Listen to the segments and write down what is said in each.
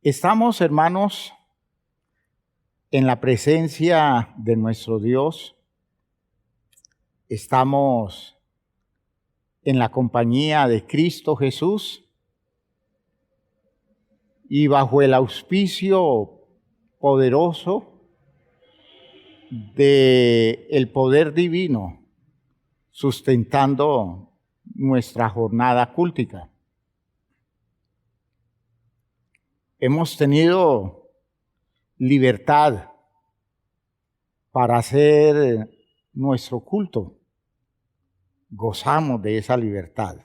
Estamos, hermanos, en la presencia de nuestro Dios. Estamos en la compañía de Cristo Jesús y bajo el auspicio poderoso del poder divino, sustentando nuestra jornada cúltica. Hemos tenido libertad para hacer nuestro culto. Gozamos de esa libertad.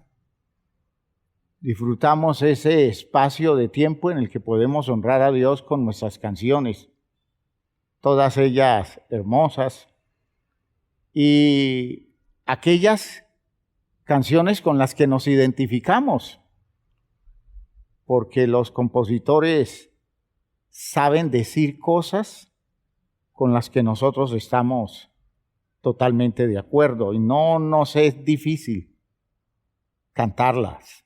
Disfrutamos ese espacio de tiempo en el que podemos honrar a Dios con nuestras canciones, todas ellas hermosas, y aquellas canciones con las que nos identificamos, porque los compositores saben decir cosas con las que nosotros estamos totalmente de acuerdo y no nos es difícil cantar las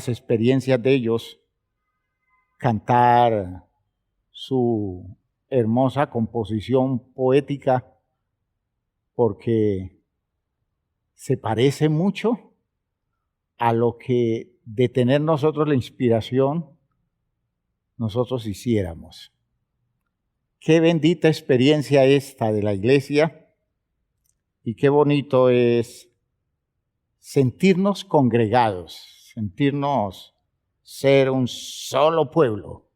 experiencias de ellos, cantar su hermosa composición poética, porque se parece mucho a lo que de tener nosotros la inspiración, nosotros hiciéramos. Qué bendita experiencia esta de la iglesia y qué bonito es sentirnos congregados, sentirnos ser un solo pueblo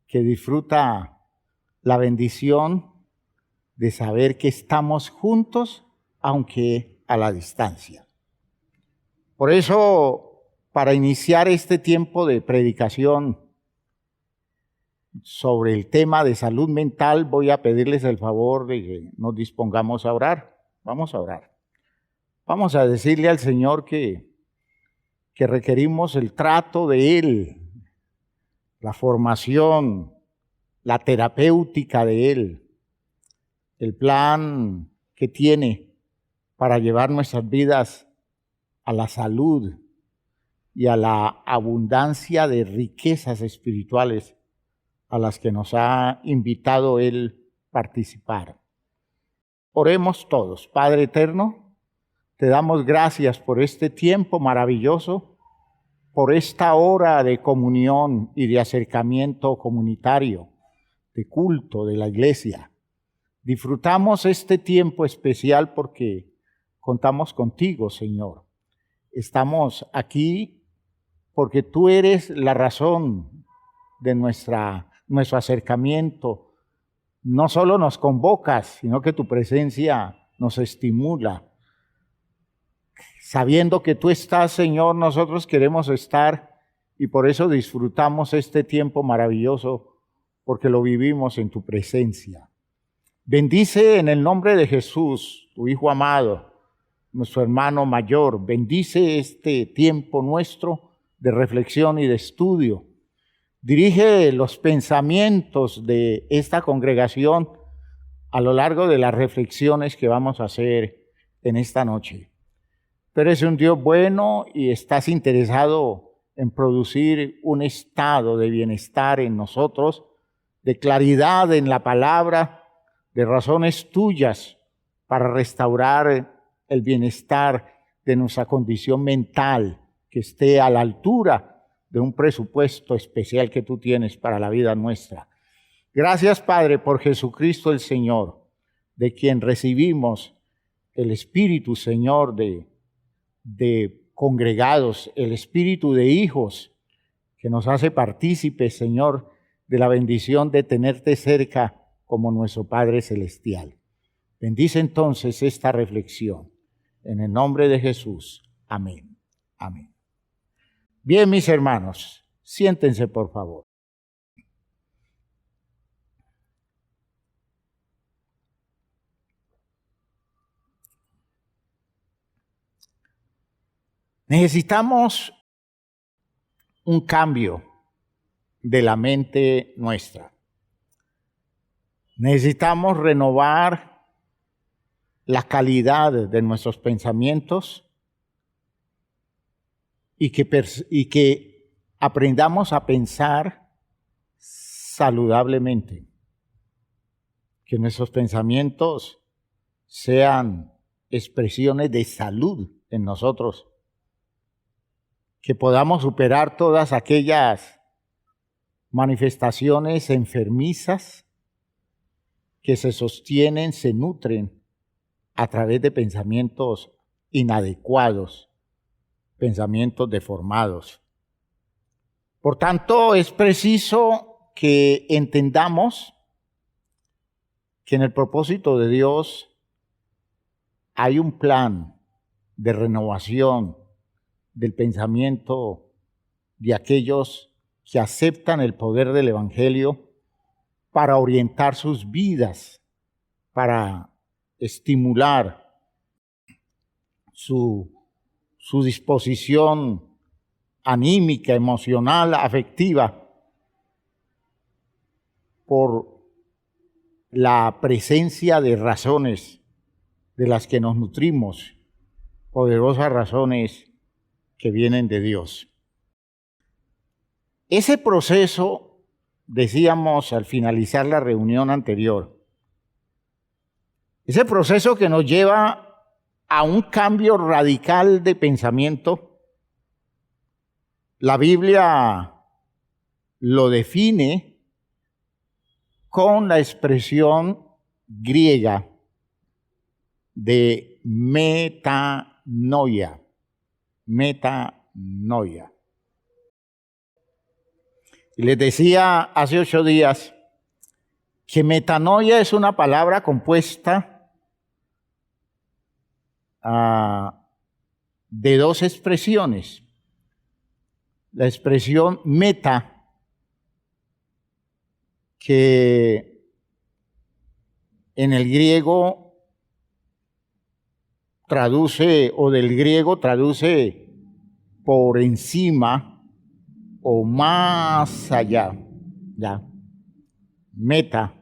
que disfruta la bendición de saber que estamos juntos, aunque a la distancia. Por eso, para iniciar este tiempo de predicación sobre el tema de salud mental, voy a pedirles el favor de que nos dispongamos a orar. Vamos a orar. Vamos a decirle al Señor que requerimos el trato de Él, la formación, la terapéutica de Él, el plan que tiene para llevar nuestras vidas a la salud y a la abundancia de riquezas espirituales a las que nos ha invitado Él participar. Oremos todos. Padre eterno, te damos gracias por este tiempo maravilloso, por esta hora de comunión y de acercamiento comunitario, de culto de la iglesia. Disfrutamos este tiempo especial porque contamos contigo, Señor. Estamos aquí porque tú eres la razón de nuestro acercamiento. No solo nos convocas, sino que tu presencia nos estimula. Sabiendo que tú estás, Señor, nosotros queremos estar y por eso disfrutamos este tiempo maravilloso, porque lo vivimos en tu presencia. Bendice en el nombre de Jesús, tu Hijo amado, nuestro hermano mayor. Bendice este tiempo nuestro de reflexión y de estudio. Dirige los pensamientos de esta congregación a lo largo de las reflexiones que vamos a hacer en esta noche. Pero eres un Dios bueno y estás interesado en producir un estado de bienestar en nosotros, de claridad en la palabra, de razones tuyas para restaurar el bienestar de nuestra condición mental, que esté a la altura de un presupuesto especial que tú tienes para la vida nuestra. Gracias, Padre, por Jesucristo el Señor, de quien recibimos el Espíritu, Señor, de congregados, el Espíritu de hijos, que nos hace partícipes, Señor, de la bendición de tenerte cerca como nuestro Padre Celestial. Bendice entonces esta reflexión. En el nombre de Jesús. Amén. Amén. Bien, mis hermanos, siéntense por favor. Necesitamos un cambio de la mente nuestra. Necesitamos renovar la calidad de nuestros pensamientos y que aprendamos a pensar saludablemente, que nuestros pensamientos sean expresiones de salud en nosotros, que podamos superar todas aquellas manifestaciones enfermizas que se sostienen, se nutren a través de pensamientos inadecuados, pensamientos deformados. Por tanto, es preciso que entendamos que en el propósito de Dios hay un plan de renovación del pensamiento de aquellos que aceptan el poder del Evangelio para orientar sus vidas, para estimular su disposición anímica, emocional, afectiva, por la presencia de razones de las que nos nutrimos, poderosas razones que vienen de Dios. Ese proceso, decíamos al finalizar la reunión anterior, ese proceso que nos lleva a un cambio radical de pensamiento, la Biblia lo define con la expresión griega de metanoia. Metanoia. Y les decía hace 8 días que metanoia es una palabra compuesta de 2 expresiones. La expresión meta, que en el griego traduce, o del griego traduce por encima o más allá, ¿ya? Meta,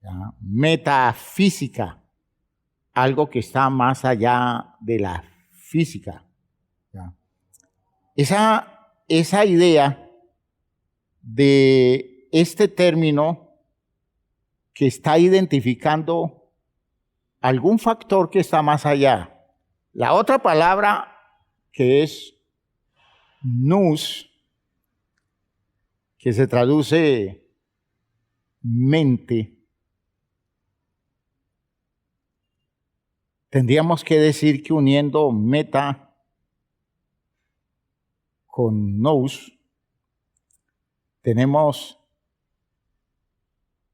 ¿ya? Metafísica, algo que está más allá de la física, ¿ya? Esa idea de este término que está identificando algún factor que está más allá. La otra palabra, que es nous, que se traduce mente, tendríamos que decir que uniendo meta con nous, tenemos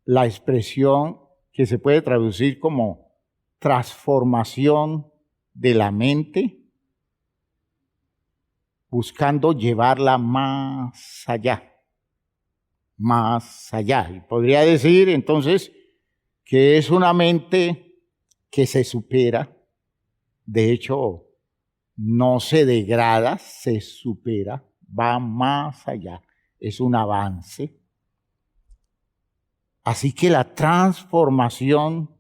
la expresión que se puede traducir como transformación de la mente, buscando llevarla más allá. Más allá. Y podría decir entonces que es una mente que se supera, de hecho no se degrada, se supera, va más allá, es un avance. Así que la transformación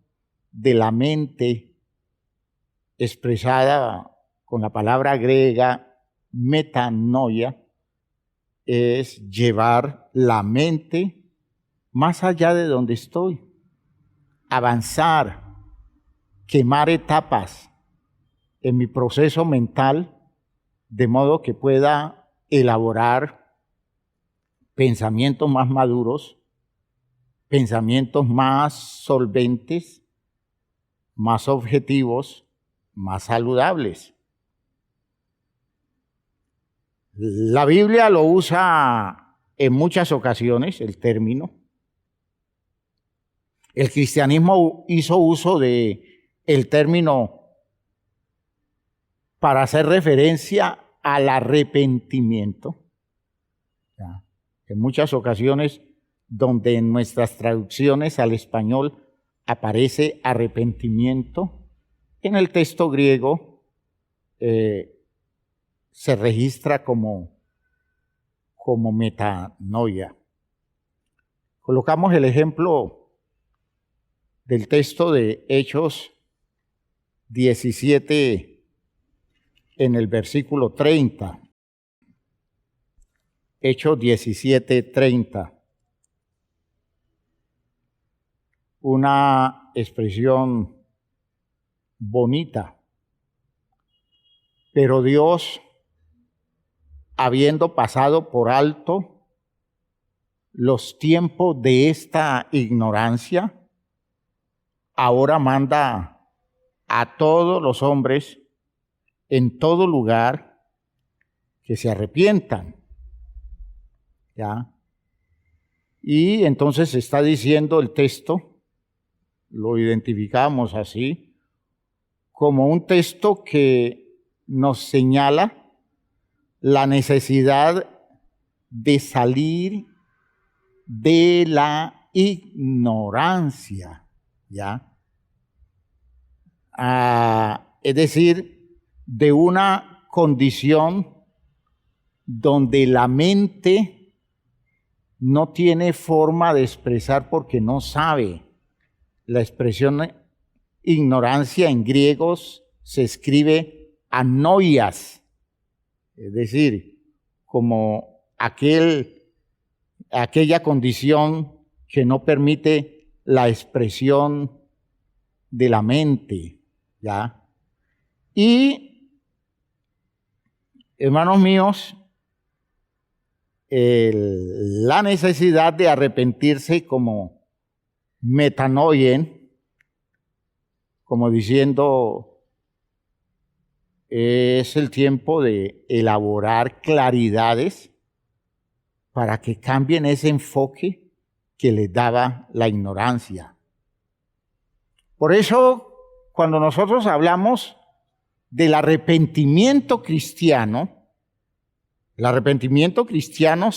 de la mente expresada con la palabra griega metanoia es llevar la mente más allá de donde estoy, avanzar, quemar etapas en mi proceso mental de modo que pueda elaborar pensamientos más maduros, pensamientos más solventes, más objetivos, más saludables. La Biblia lo usa en muchas ocasiones, el término. El cristianismo hizo uso de el término para hacer referencia al arrepentimiento. En muchas ocasiones donde en nuestras traducciones al español aparece arrepentimiento, en el texto griego se registra como metanoia. Colocamos el ejemplo del texto de Hechos 17 en el versículo 30. Hechos 17:30. Una expresión bonita. Pero Dios, habiendo pasado por alto los tiempos de esta ignorancia, ahora manda a todos los hombres en todo lugar que se arrepientan. ¿Ya? Y entonces está diciendo el texto, lo identificamos así, como un texto que nos señala la necesidad de salir de la ignorancia, ¿ya? Es decir, de una condición donde la mente no tiene forma de expresar porque no sabe. La expresión ignorancia en griegos se escribe anoias, es decir, como aquella condición que no permite la expresión de la mente, ¿ya? Y, hermanos míos, la necesidad de arrepentirse como metanoien, como diciendo, es el tiempo de elaborar claridades para que cambien ese enfoque que les daba la ignorancia. Por eso, cuando nosotros hablamos del arrepentimiento cristiano, el arrepentimiento cristiano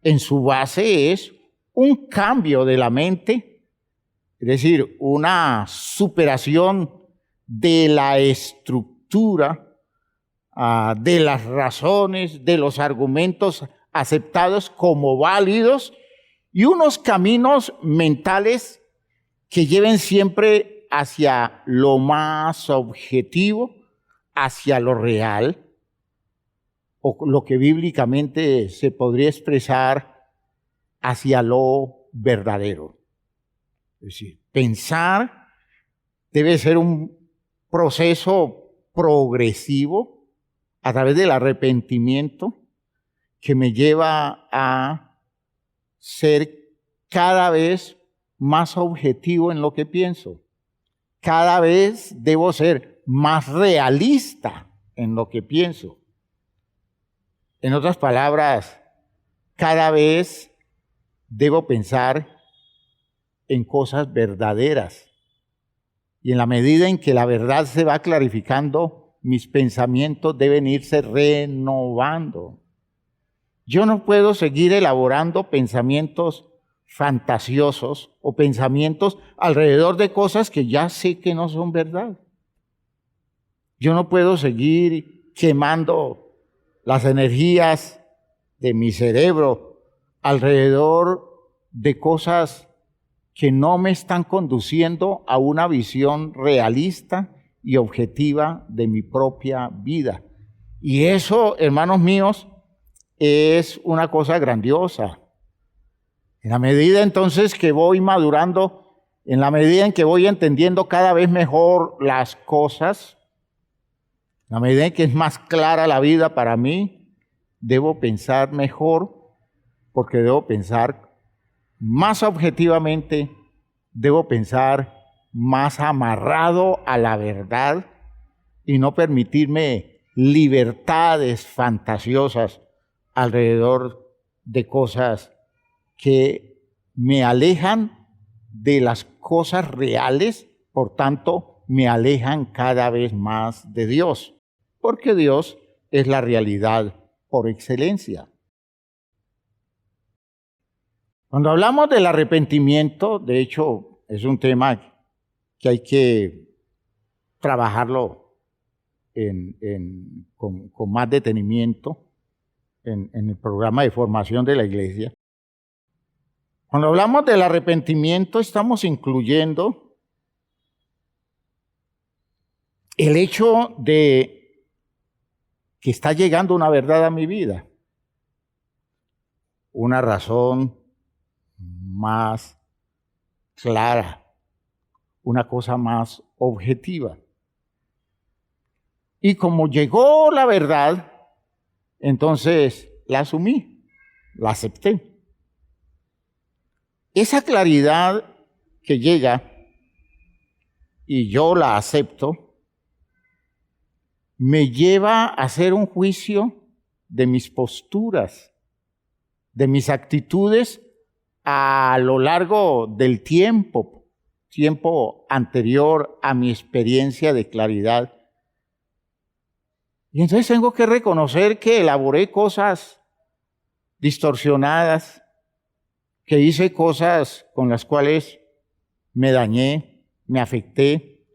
en su base es un cambio de la mente, es decir, una superación de la estructura, de las razones, de los argumentos aceptados como válidos y unos caminos mentales que lleven siempre hacia lo más objetivo, hacia lo real, o lo que bíblicamente se podría expresar hacia lo verdadero. Es decir, pensar debe ser un proceso progresivo a través del arrepentimiento que me lleva a ser cada vez más objetivo en lo que pienso. Cada vez debo ser más realista en lo que pienso. En otras palabras, cada vez debo pensar en cosas verdaderas. Y en la medida en que la verdad se va clarificando, mis pensamientos deben irse renovando. Yo no puedo seguir elaborando pensamientos fantasiosos o pensamientos alrededor de cosas que ya sé que no son verdad. Yo no puedo seguir quemando las energías de mi cerebro alrededor de cosas que no me están conduciendo a una visión realista y objetiva de mi propia vida. Y eso, hermanos míos, es una cosa grandiosa. En la medida entonces que voy madurando, en la medida en que voy entendiendo cada vez mejor las cosas, en la medida en que es más clara la vida para mí, debo pensar mejor, porque debo pensar más objetivamente, debo pensar más amarrado a la verdad y no permitirme libertades fantasiosas alrededor de cosas que me alejan de las cosas reales, por tanto, me alejan cada vez más de Dios, porque Dios es la realidad por excelencia. Cuando hablamos del arrepentimiento, de hecho, es un tema que hay que trabajarlo con más detenimiento en el programa de formación de la iglesia. Cuando hablamos del arrepentimiento, estamos incluyendo el hecho de que está llegando una verdad a mi vida. una razón más clara, una cosa más objetiva. Y como llegó la verdad, entonces la asumí, la acepté. Esa claridad que llega y yo la acepto, me lleva a hacer un juicio de mis posturas, de mis actitudes a lo largo del tiempo anterior a mi experiencia de claridad. Y entonces tengo que reconocer que elaboré cosas distorsionadas, que hice cosas con las cuales me dañé, me afecté,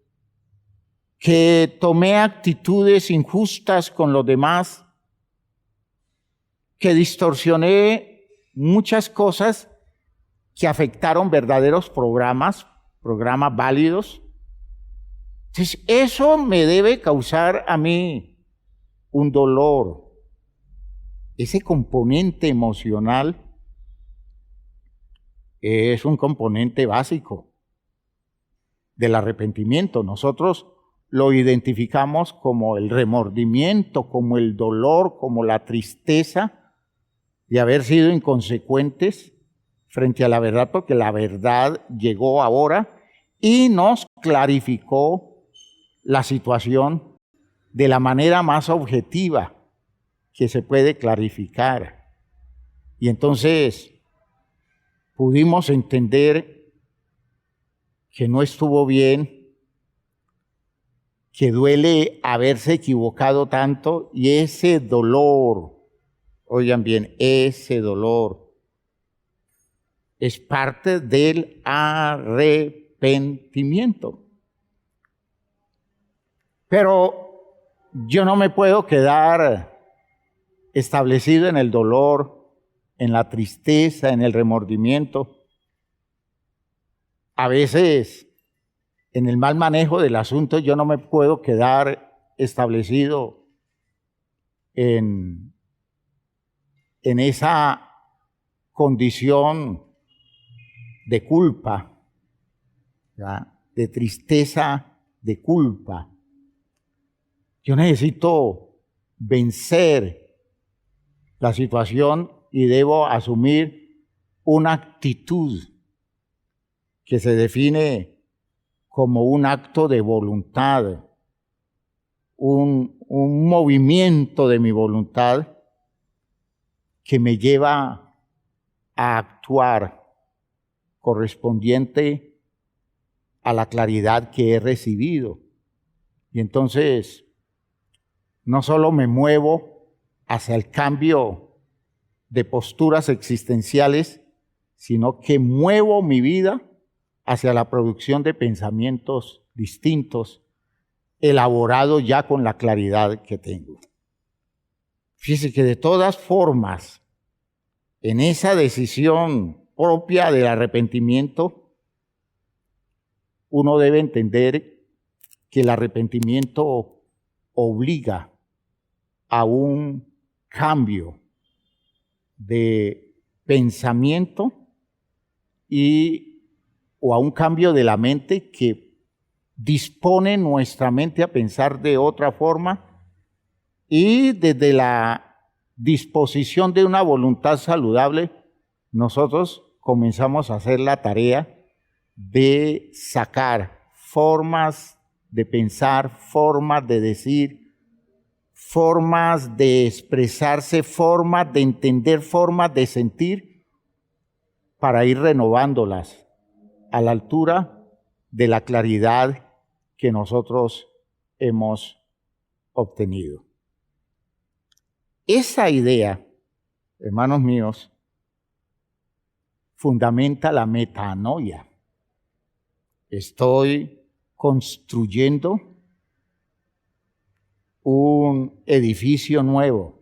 que tomé actitudes injustas con los demás, que distorsioné muchas cosas que afectaron verdaderos programas válidos. Entonces, eso me debe causar a mí un dolor. Ese componente emocional es un componente básico del arrepentimiento. Nosotros lo identificamos como el remordimiento, como el dolor, como la tristeza de haber sido inconsecuentes frente a la verdad, porque la verdad llegó ahora y nos clarificó la situación de la manera más objetiva que se puede clarificar. Y entonces pudimos entender que no estuvo bien, que duele haberse equivocado tanto, y ese dolor, oigan bien, ese dolor es parte del arrepentimiento. Pero yo no me puedo quedar establecido en el dolor, en la tristeza, en el remordimiento. A veces, en el mal manejo del asunto, yo no me puedo quedar establecido en esa condición de culpa, ¿verdad? De tristeza, de culpa. Yo necesito vencer la situación y debo asumir una actitud que se define como un acto de voluntad, un movimiento de mi voluntad que me lleva a actuar correspondiente a la claridad que he recibido. Y entonces no solo me muevo hacia el cambio de posturas existenciales, sino que muevo mi vida hacia la producción de pensamientos distintos, elaborados ya con la claridad que tengo. Fíjese que de todas formas, en esa decisión propia del arrepentimiento, uno debe entender que el arrepentimiento obliga a un cambio de pensamiento o a un cambio de la mente que dispone nuestra mente a pensar de otra forma, y desde la disposición de una voluntad saludable, nosotros comenzamos a hacer la tarea de sacar formas de pensar, formas de decir, formas de expresarse, formas de entender, formas de sentir, para ir renovándolas a la altura de la claridad que nosotros hemos obtenido. Esa idea, hermanos míos, fundamenta la metanoia. Estoy construyendo un edificio nuevo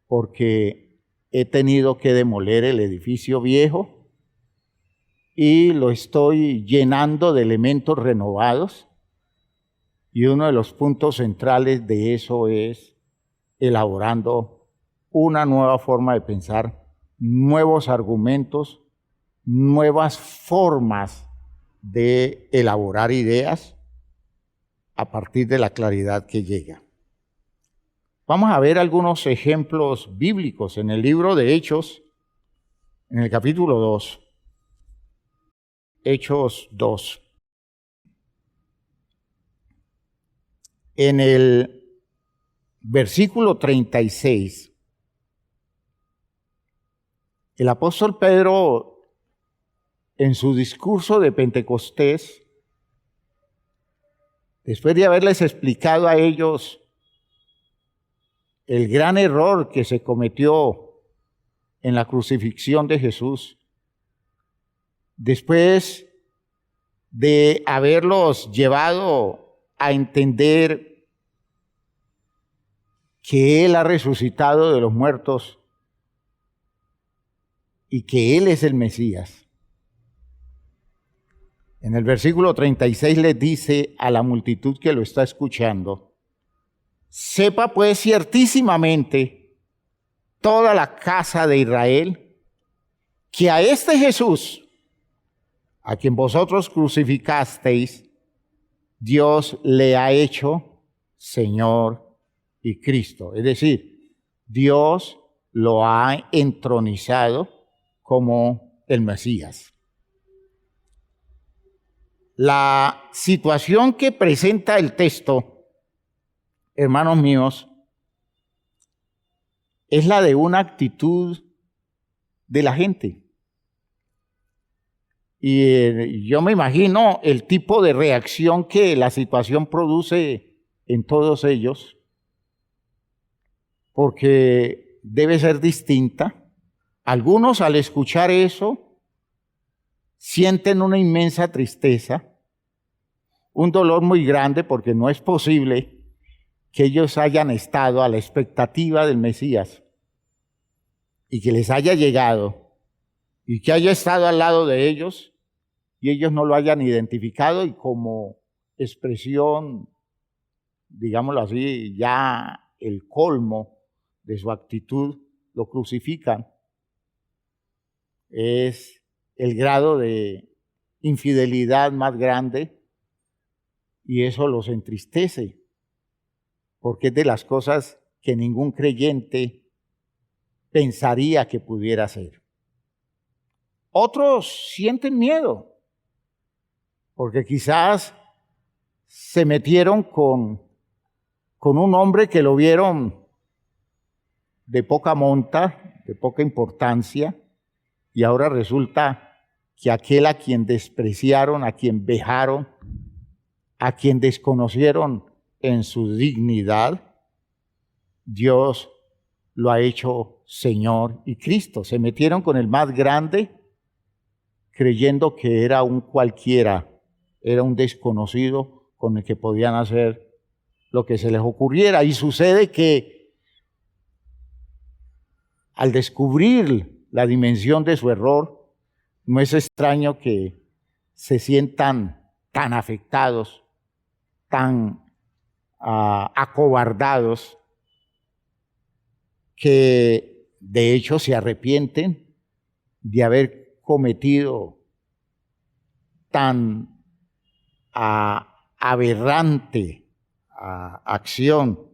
porque he tenido que demoler el edificio viejo y lo estoy llenando de elementos renovados, y uno de los puntos centrales de eso es elaborando una nueva forma de pensar nuevos argumentos, nuevas formas de elaborar ideas a partir de la claridad que llega. Vamos a ver algunos ejemplos bíblicos en el libro de Hechos, en el capítulo 2. Hechos 2. En el versículo 36, el apóstol Pedro, en su discurso de Pentecostés, después de haberles explicado a ellos el gran error que se cometió en la crucifixión de Jesús, después de haberlos llevado a entender que Él ha resucitado de los muertos y que Él es el Mesías. En el versículo 36 les dice a la multitud que lo está escuchando: sepa pues ciertísimamente toda la casa de Israel que a este Jesús, a quien vosotros crucificasteis, Dios le ha hecho Señor y Cristo. Es decir, Dios lo ha entronizado como el Mesías. La situación que presenta el texto, hermanos míos, es la de una actitud de la gente. Y yo me imagino el tipo de reacción que la situación produce en todos ellos, porque debe ser distinta. Algunos, al escuchar eso, sienten una inmensa tristeza, un dolor muy grande, porque no es posible que ellos hayan estado a la expectativa del Mesías y que les haya llegado y que haya estado al lado de ellos y ellos no lo hayan identificado, y como expresión, digámoslo así, ya el colmo de su actitud, lo crucifican. Es el grado de infidelidad más grande, y eso los entristece, porque es de las cosas que ningún creyente pensaría que pudiera ser. Otros sienten miedo, porque quizás se metieron con un hombre que lo vieron de poca monta, de poca importancia, y ahora resulta que aquel a quien despreciaron, a quien vejaron, a quien desconocieron en su dignidad, Dios lo ha hecho Señor y Cristo. Se metieron con el más grande creyendo que era un cualquiera, era un desconocido con el que podían hacer lo que se les ocurriera. Y sucede que al descubrir la dimensión de su error, no es extraño que se sientan tan afectados, tan acobardados, que de hecho se arrepienten de haber cometido tan aberrante acción,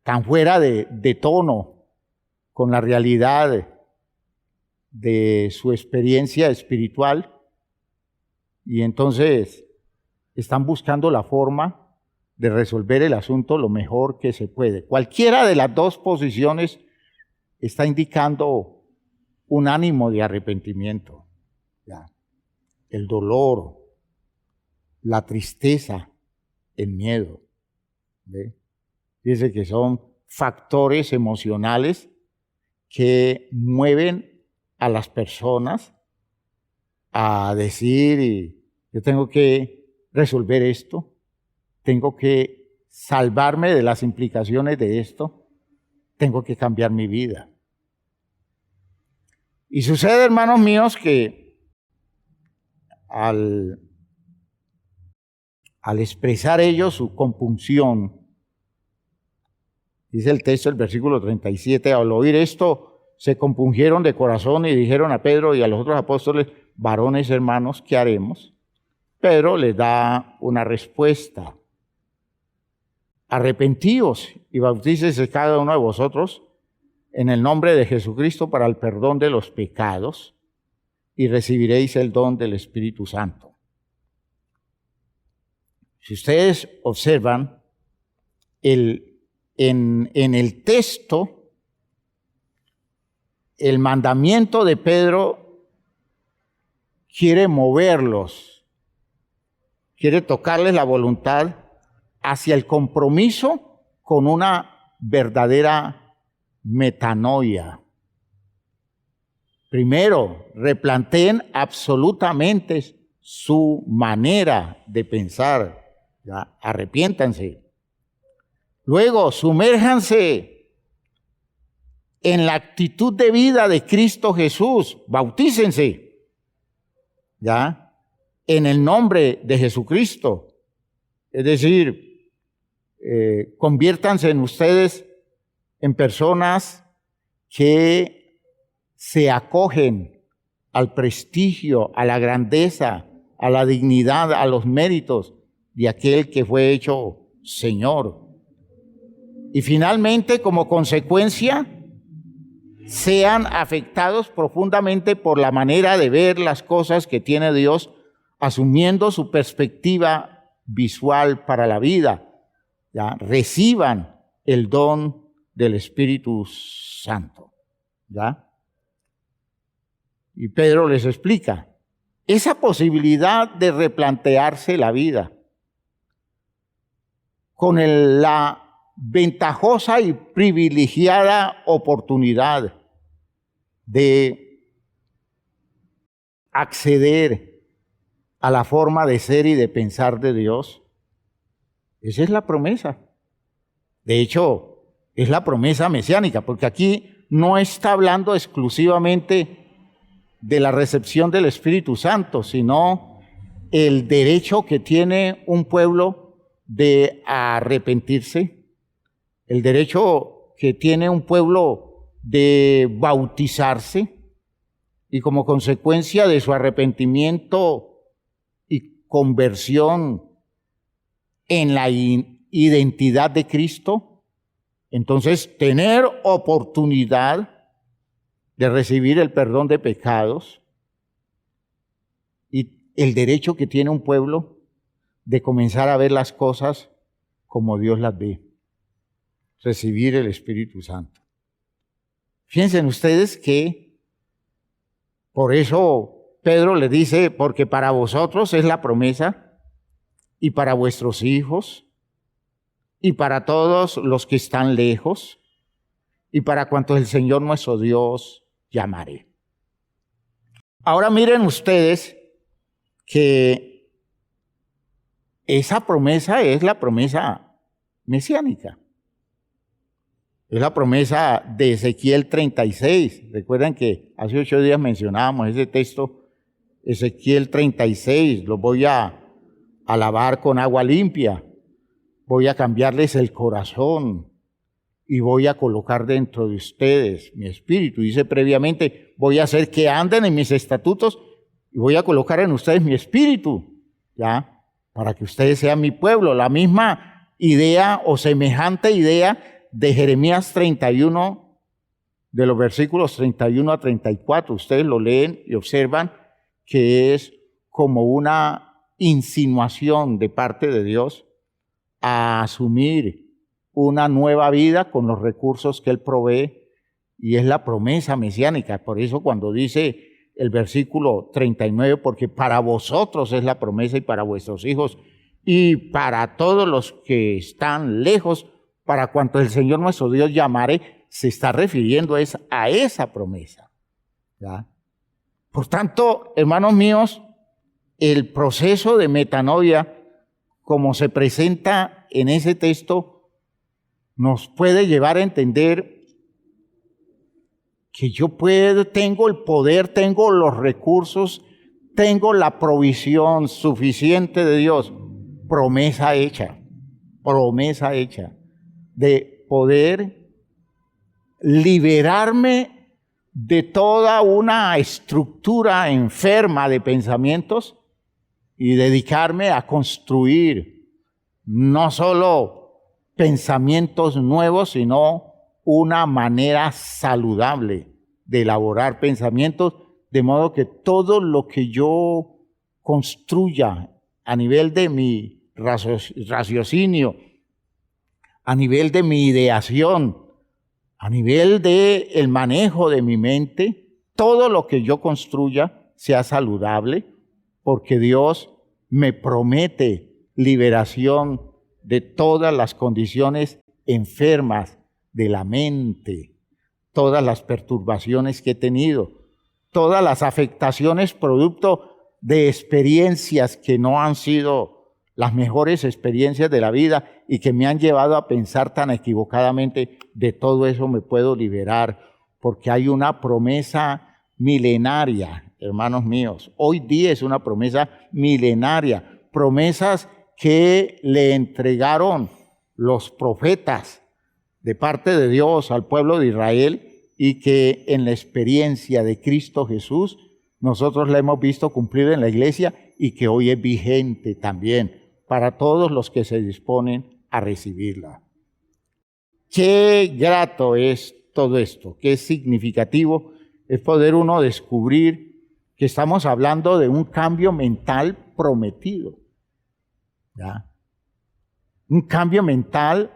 tan fuera de tono con la realidad de su experiencia espiritual, y entonces están buscando la forma de resolver el asunto lo mejor que se puede. Cualquiera de las dos posiciones está indicando un ánimo de arrepentimiento. Ya. El dolor, la tristeza, el miedo. ¿Ve? Dice que son factores emocionales que mueven a las personas a decir: yo tengo que resolver esto, tengo que salvarme de las implicaciones de esto, tengo que cambiar mi vida. Y sucede, hermanos míos, que al expresar ellos su compunción, dice el texto, el versículo 37, al oír esto, se compungieron de corazón y dijeron a Pedro y a los otros apóstoles: varones hermanos, ¿qué haremos? Pedro les da una respuesta: arrepentíos y bautícese cada uno de vosotros en el nombre de Jesucristo para el perdón de los pecados, y recibiréis el don del Espíritu Santo. Si ustedes observan, en el texto, el mandamiento de Pedro quiere moverlos, quiere tocarles la voluntad hacia el compromiso con una verdadera metanoia. Primero, replanteen absolutamente su manera de pensar. ¿Ya? Arrepiéntanse. Luego, sumérjanse en la actitud de vida de Cristo Jesús. Bautícense, ¿ya? En el nombre de Jesucristo. Es decir, conviértanse en ustedes en personas que se acogen al prestigio, a la grandeza, a la dignidad, a los méritos de aquel que fue hecho Señor. Y finalmente, como consecuencia, sean afectados profundamente por la manera de ver las cosas que tiene Dios, asumiendo su perspectiva visual para la vida. ¿Ya? Reciban el don del Espíritu Santo. ¿Ya? Y Pedro les explica esa posibilidad de replantearse la vida con la ventajosa y privilegiada oportunidad de acceder a la forma de ser y de pensar de Dios. Esa es la promesa. De hecho, es la promesa mesiánica, porque aquí no está hablando exclusivamente de la recepción del Espíritu Santo, sino el derecho que tiene un pueblo de arrepentirse, el derecho que tiene un pueblo de bautizarse, y como consecuencia de su arrepentimiento y conversión en la identidad de Cristo, entonces tener oportunidad de recibir el perdón de pecados y el derecho que tiene un pueblo de comenzar a ver las cosas como Dios las ve, recibir el Espíritu Santo. Fíjense ustedes que por eso Pedro le dice: porque para vosotros es la promesa, y para vuestros hijos, y para todos los que están lejos, y para cuantos el Señor nuestro Dios llamaré. Ahora miren ustedes que esa promesa es la promesa mesiánica. Es la promesa de Ezequiel 36. Recuerdan que hace 8 días mencionábamos ese texto, Ezequiel 36. Los voy a lavar con agua limpia. Voy a cambiarles el corazón y voy a colocar dentro de ustedes mi espíritu. Dice previamente: voy a hacer que anden en mis estatutos y voy a colocar en ustedes mi espíritu, ¿ya? Para que ustedes sean mi pueblo. La misma idea o semejante idea de Jeremías 31, de los versículos 31 a 34. Ustedes lo leen y observan que es como una insinuación de parte de Dios a asumir una nueva vida con los recursos que Él provee, y es la promesa mesiánica. Por eso cuando dice el versículo 39, porque para vosotros es la promesa y para vuestros hijos y para todos los que están lejos, para cuantos el Señor nuestro Dios llamaré, se está refiriendo a esa promesa. ¿Ya? Por tanto, hermanos míos, el proceso de metanoia, como se presenta en ese texto, nos puede llevar a entender que yo tengo el poder, tengo los recursos, tengo la provisión suficiente de Dios, promesa hecha de poder liberarme de toda una estructura enferma de pensamientos y dedicarme a construir no solo pensamientos nuevos, sino una manera saludable de elaborar pensamientos, de modo que todo lo que yo construya a nivel de mi raciocinio, a nivel de mi ideación, a nivel del manejo de mi mente, todo lo que yo construya sea saludable, porque Dios me promete liberación de todas las condiciones enfermas de la mente, todas las perturbaciones que he tenido, todas las afectaciones producto de experiencias que no han sido las mejores experiencias de la vida y que me han llevado a pensar tan equivocadamente. De todo eso me puedo liberar, porque hay una promesa milenaria, hermanos míos. Hoy día es una promesa milenaria, promesas que le entregaron los profetas de parte de Dios al pueblo de Israel y que en la experiencia de Cristo Jesús nosotros la hemos visto cumplir en la iglesia y que hoy es vigente también para todos los que se disponen a recibirla. Qué grato es todo esto, qué significativo es poder uno descubrir que estamos hablando de un cambio mental prometido, ¿ya? Un cambio mental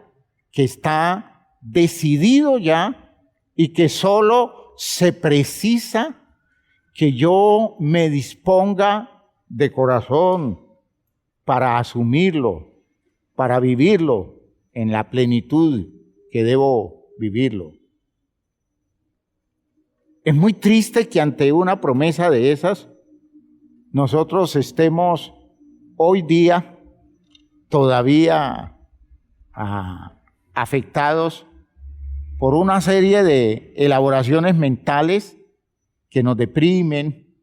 que está decidido ya y que solo se precisa que yo me disponga de corazón para asumirlo, para vivirlo en la plenitud que debo vivirlo. Es muy triste que ante una promesa de esas nosotros estemos hoy día todavía afectados por una serie de elaboraciones mentales que nos deprimen,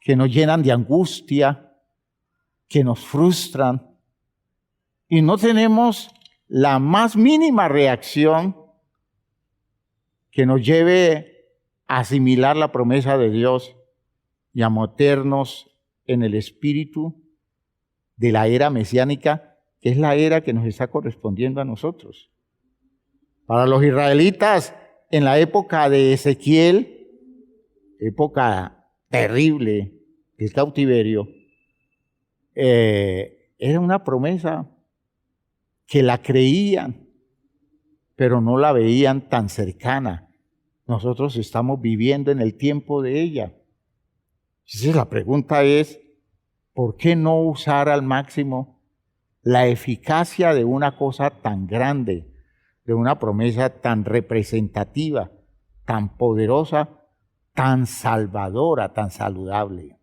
que nos llenan de angustia, que nos frustran, y no tenemos la más mínima reacción que nos lleve a asimilar la promesa de Dios y a meternos en el espíritu de la era mesiánica, que es la era que nos está correspondiendo a nosotros. Para los israelitas, en la época de Ezequiel, época terrible, el cautiverio, era una promesa que la creían, pero no la veían tan cercana. Nosotros estamos viviendo en el tiempo de ella. Entonces la pregunta es, ¿por qué no usar al máximo la eficacia de una cosa tan grande, de una promesa tan representativa, tan poderosa, tan salvadora, tan saludable?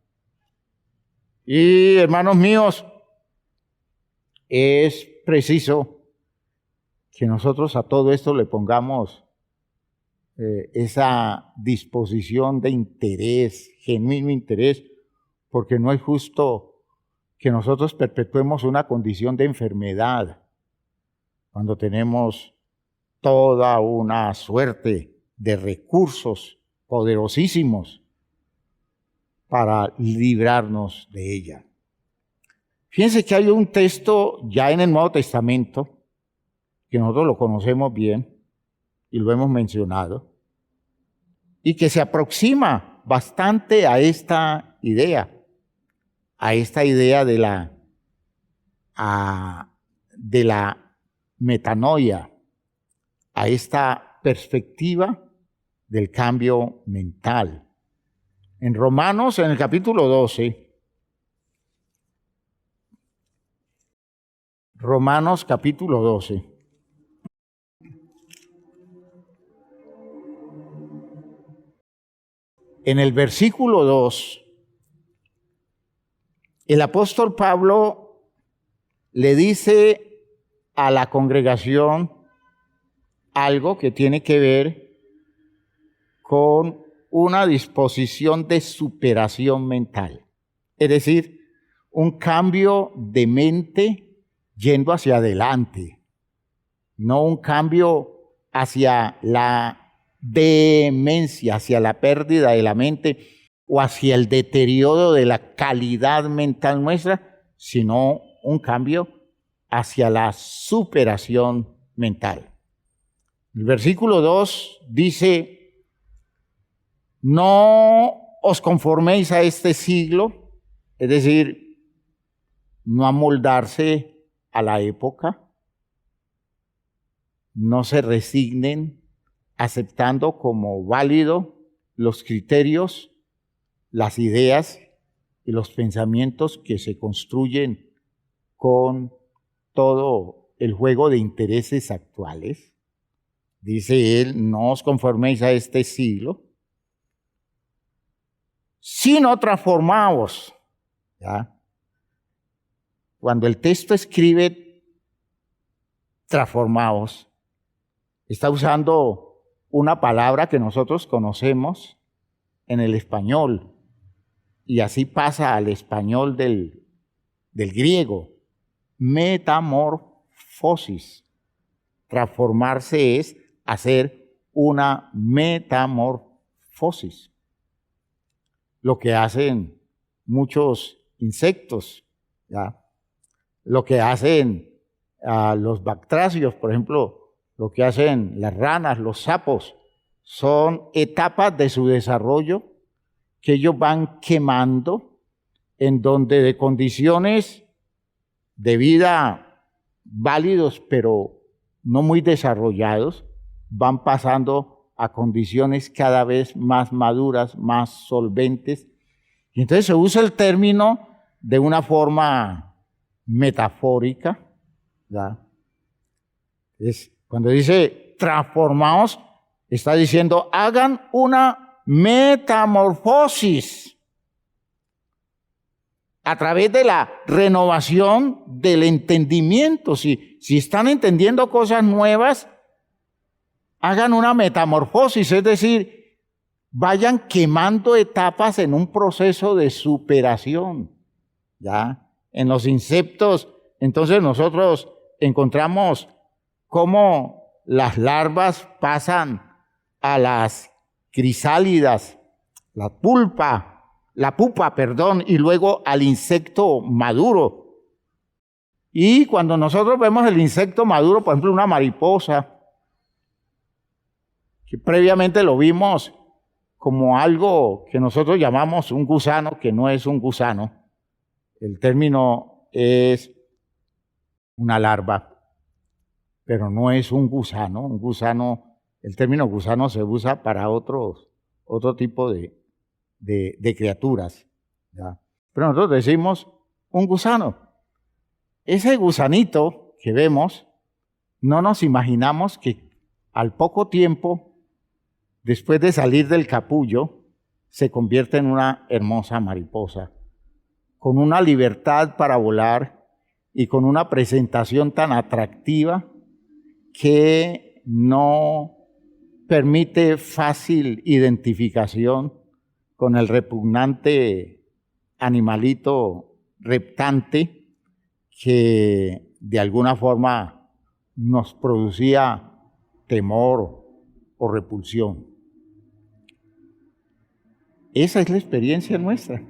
Y hermanos míos, es preciso que nosotros a todo esto le pongamos esa disposición de interés, genuino interés, porque no es justo que nosotros perpetuemos una condición de enfermedad cuando tenemos toda una suerte de recursos poderosísimos para librarnos de ella. Fíjense que hay un texto ya en el Nuevo Testamento, que nosotros lo conocemos bien y lo hemos mencionado, y que se aproxima bastante a esta idea de la metanoia, a esta perspectiva del cambio mental. En Romanos, en el capítulo 12, Romanos capítulo 12. En el versículo 2, el apóstol Pablo le dice a la congregación algo que tiene que ver con una disposición de superación mental. Es decir, un cambio de mente yendo hacia adelante, no un cambio hacia la demencia, hacia la pérdida de la mente o hacia el deterioro de la calidad mental nuestra, sino un cambio hacia la superación mental. El versículo 2 dice: no os conforméis a este siglo, es decir, no amoldarse a la época, no se resignen aceptando como válido los criterios, las ideas y los pensamientos que se construyen con todo el juego de intereses actuales. Dice él: no os conforméis a este siglo, sino transformaos. ¿Ya? Cuando el texto escribe transformaos, está usando una palabra que nosotros conocemos en el español, y así pasa al español del griego: metamorfosis. Transformarse es hacer una metamorfosis. Lo que hacen muchos insectos, ¿ya? Lo que hacen los bactrianos, por ejemplo, lo que hacen las ranas, los sapos, son etapas de su desarrollo que ellos van quemando, en donde de condiciones de vida válidos, pero no muy desarrollados, van pasando a condiciones cada vez más maduras, más solventes. Y entonces se usa el término de una forma metafórica, ¿ya? Cuando dice transformaos, está diciendo: hagan una metamorfosis a través de la renovación del entendimiento. Si están entendiendo cosas nuevas, hagan una metamorfosis, es decir, vayan quemando etapas en un proceso de superación. ¿Ya? En los insectos, entonces nosotros encontramos cómo las larvas pasan a las crisálidas, la pupa, y luego al insecto maduro. Y cuando nosotros vemos el insecto maduro, por ejemplo, una mariposa, que previamente lo vimos como algo que nosotros llamamos un gusano, que no es un gusano. El término es una larva, pero no es un gusano. Un gusano, el término gusano se usa para otro tipo de criaturas, ¿ya? Pero nosotros decimos un gusano. Ese gusanito que vemos, no nos imaginamos que al poco tiempo, después de salir del capullo, se convierte en una hermosa mariposa, con una libertad para volar y con una presentación tan atractiva que no permite fácil identificación con el repugnante animalito reptante que de alguna forma nos producía temor o repulsión. Esa es la experiencia nuestra.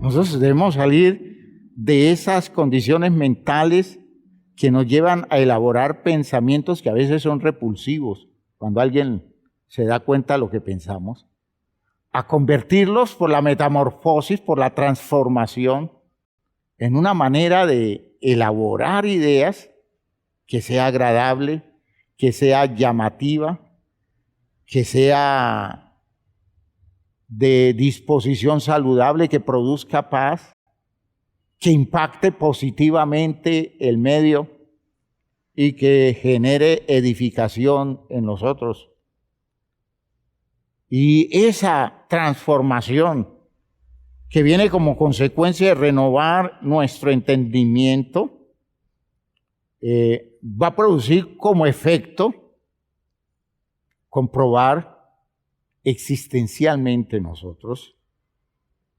Nosotros debemos salir de esas condiciones mentales que nos llevan a elaborar pensamientos que a veces son repulsivos, cuando alguien se da cuenta de lo que pensamos, a convertirlos por la metamorfosis, por la transformación, en una manera de elaborar ideas que sea agradable, que sea llamativa, que sea de disposición saludable, que produzca paz, que impacte positivamente el medio y que genere edificación en nosotros. Y esa transformación que viene como consecuencia de renovar nuestro entendimiento, va a producir como efecto comprobar existencialmente nosotros,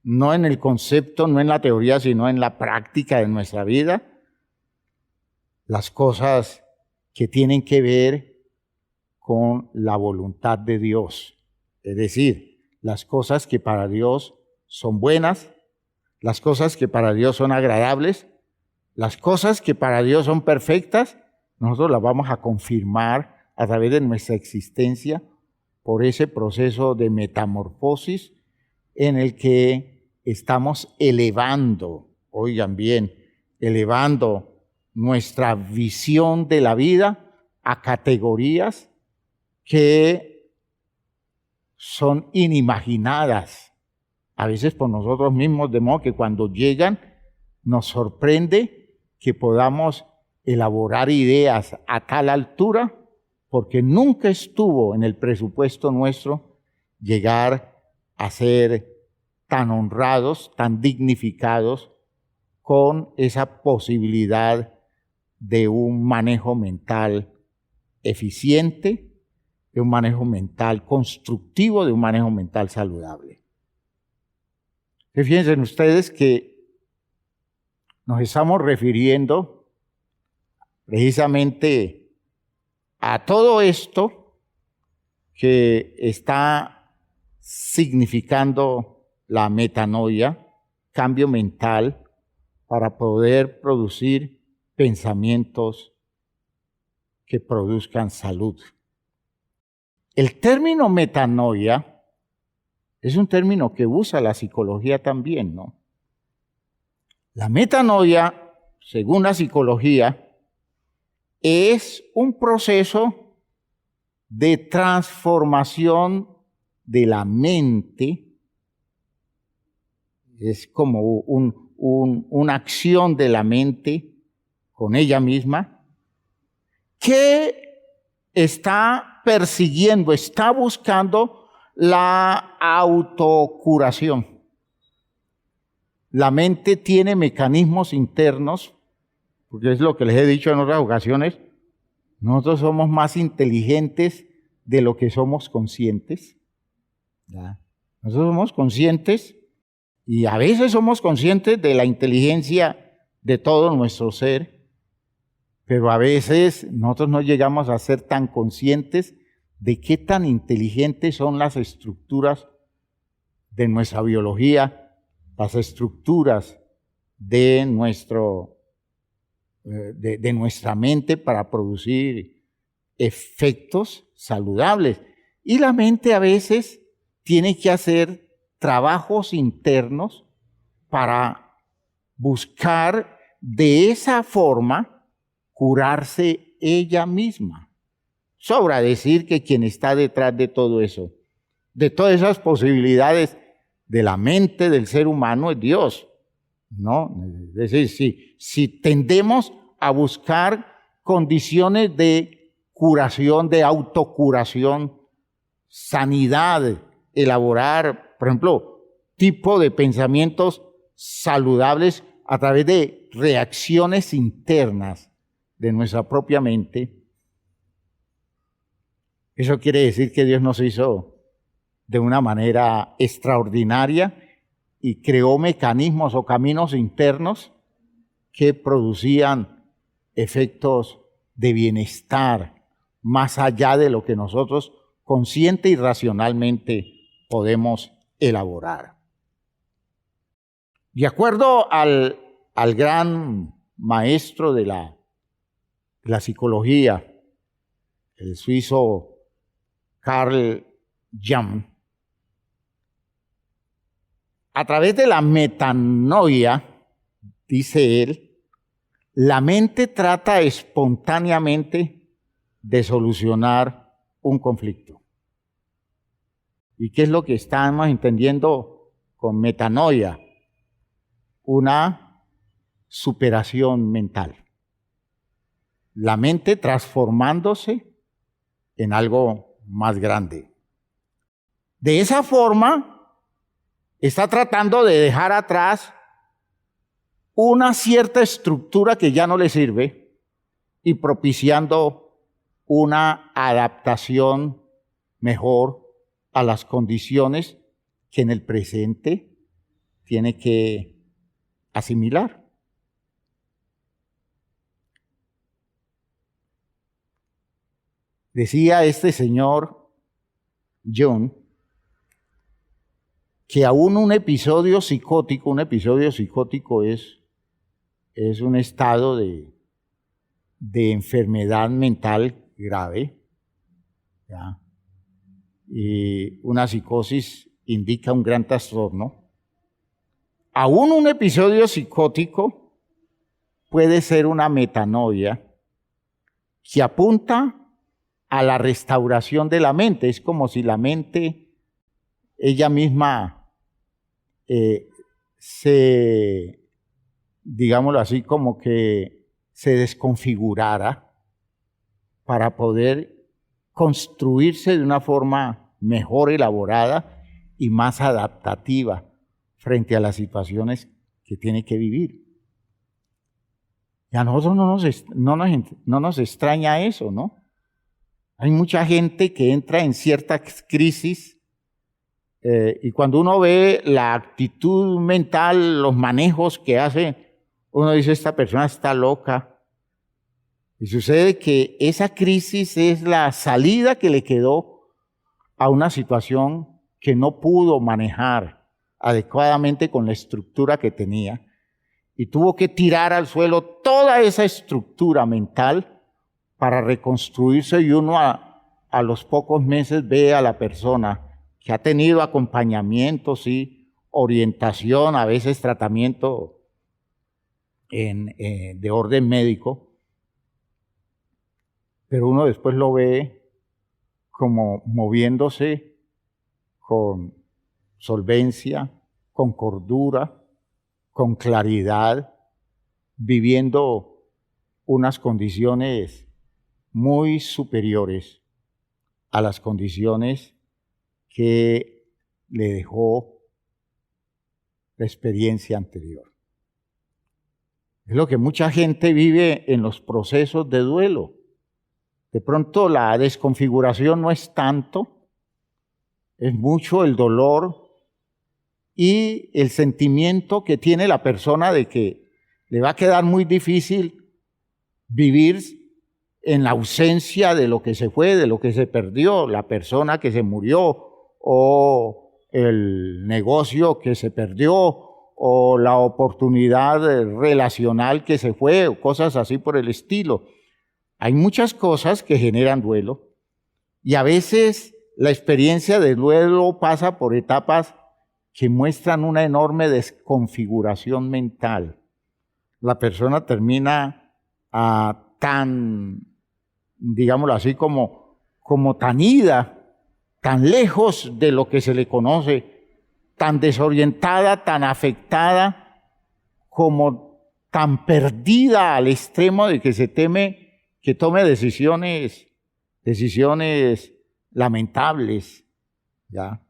no en el concepto, no en la teoría, sino en la práctica de nuestra vida, las cosas que tienen que ver con la voluntad de Dios. Es decir, las cosas que para Dios son buenas, las cosas que para Dios son agradables, las cosas que para Dios son perfectas, nosotros las vamos a confirmar a través de nuestra existencia por ese proceso de metamorfosis en el que estamos elevando, oigan bien, elevando nuestra visión de la vida a categorías que son inimaginadas, a veces por nosotros mismos, de modo que cuando llegan nos sorprende que podamos elaborar ideas a tal altura, porque nunca estuvo en el presupuesto nuestro llegar a ser tan honrados, tan dignificados con esa posibilidad de un manejo mental eficiente, de un manejo mental constructivo, de un manejo mental saludable. Fíjense ustedes que nos estamos refiriendo precisamente a todo esto que está significando la metanoia, cambio mental, para poder producir pensamientos que produzcan salud. El término metanoia es un término que usa la psicología también, ¿no? La metanoia, según la psicología, es un proceso de transformación de la mente, es como una acción de la mente con ella misma, que está persiguiendo, está buscando la autocuración. La mente tiene mecanismos internos, porque es lo que les he dicho en otras ocasiones, nosotros somos más inteligentes de lo que somos conscientes. ¿Ya? Nosotros somos conscientes y a veces somos conscientes de la inteligencia de todo nuestro ser, pero a veces nosotros no llegamos a ser tan conscientes de qué tan inteligentes son las estructuras de nuestra biología, las estructuras de nuestra mente para producir efectos saludables. Y la mente a veces tiene que hacer trabajos internos para buscar de esa forma curarse ella misma. Sobra decir que quien está detrás de todo eso, de todas esas posibilidades de la mente del ser humano, es Dios, ¿no? Es decir, si tendemos a buscar condiciones de curación, de autocuración, sanidad, elaborar, por ejemplo, tipo de pensamientos saludables a través de reacciones internas de nuestra propia mente, eso quiere decir que Dios nos hizo de una manera extraordinaria y creó mecanismos o caminos internos que producían efectos de bienestar más allá de lo que nosotros consciente y racionalmente podemos elaborar. De acuerdo al gran maestro de la psicología, el suizo Carl Jung, a través de la metanoia, dice él, la mente trata espontáneamente de solucionar un conflicto. ¿Y qué es lo que estamos entendiendo con metanoia? Una superación mental. La mente transformándose en algo más grande. De esa forma, está tratando de dejar atrás una cierta estructura que ya no le sirve y propiciando una adaptación mejor a las condiciones que en el presente tiene que asimilar. Decía este señor Jung que aún un episodio psicótico es un estado de enfermedad mental grave, ¿ya? Y una psicosis indica un gran trastorno. Aún un episodio psicótico puede ser una metanoia que apunta a la restauración de la mente. Es como si la mente, ella misma, digámoslo así, como que se desconfigurara para poder construirse de una forma mejor elaborada y más adaptativa frente a las situaciones que tiene que vivir. Y a nosotros no nos extraña eso, ¿no? Hay mucha gente que entra en ciertas crisis y cuando uno ve la actitud mental, los manejos que hace, uno dice, esta persona está loca. Y sucede que esa crisis es la salida que le quedó a una situación que no pudo manejar adecuadamente con la estructura que tenía y tuvo que tirar al suelo toda esa estructura mental para reconstruirse, y uno a los pocos meses ve a la persona que ha tenido acompañamiento, sí, orientación, a veces tratamiento de orden médico, pero uno después lo ve como moviéndose con solvencia, con cordura, con claridad, viviendo unas condiciones muy superiores a las condiciones que le dejó la experiencia anterior. Es lo que mucha gente vive en los procesos de duelo. De pronto la desconfiguración no es tanto, es mucho el dolor y el sentimiento que tiene la persona de que le va a quedar muy difícil vivir en la ausencia de lo que se fue, de lo que se perdió, la persona que se murió, o el negocio que se perdió, o la oportunidad relacional que se fue, o cosas así por el estilo. Hay muchas cosas que generan duelo y a veces la experiencia del duelo pasa por etapas que muestran una enorme desconfiguración mental. La persona termina tan, digámoslo así, como tan ida, tan lejos de lo que se le conoce, tan desorientada, tan afectada, como tan perdida al extremo de que se teme que tome decisiones lamentables, ¿ya?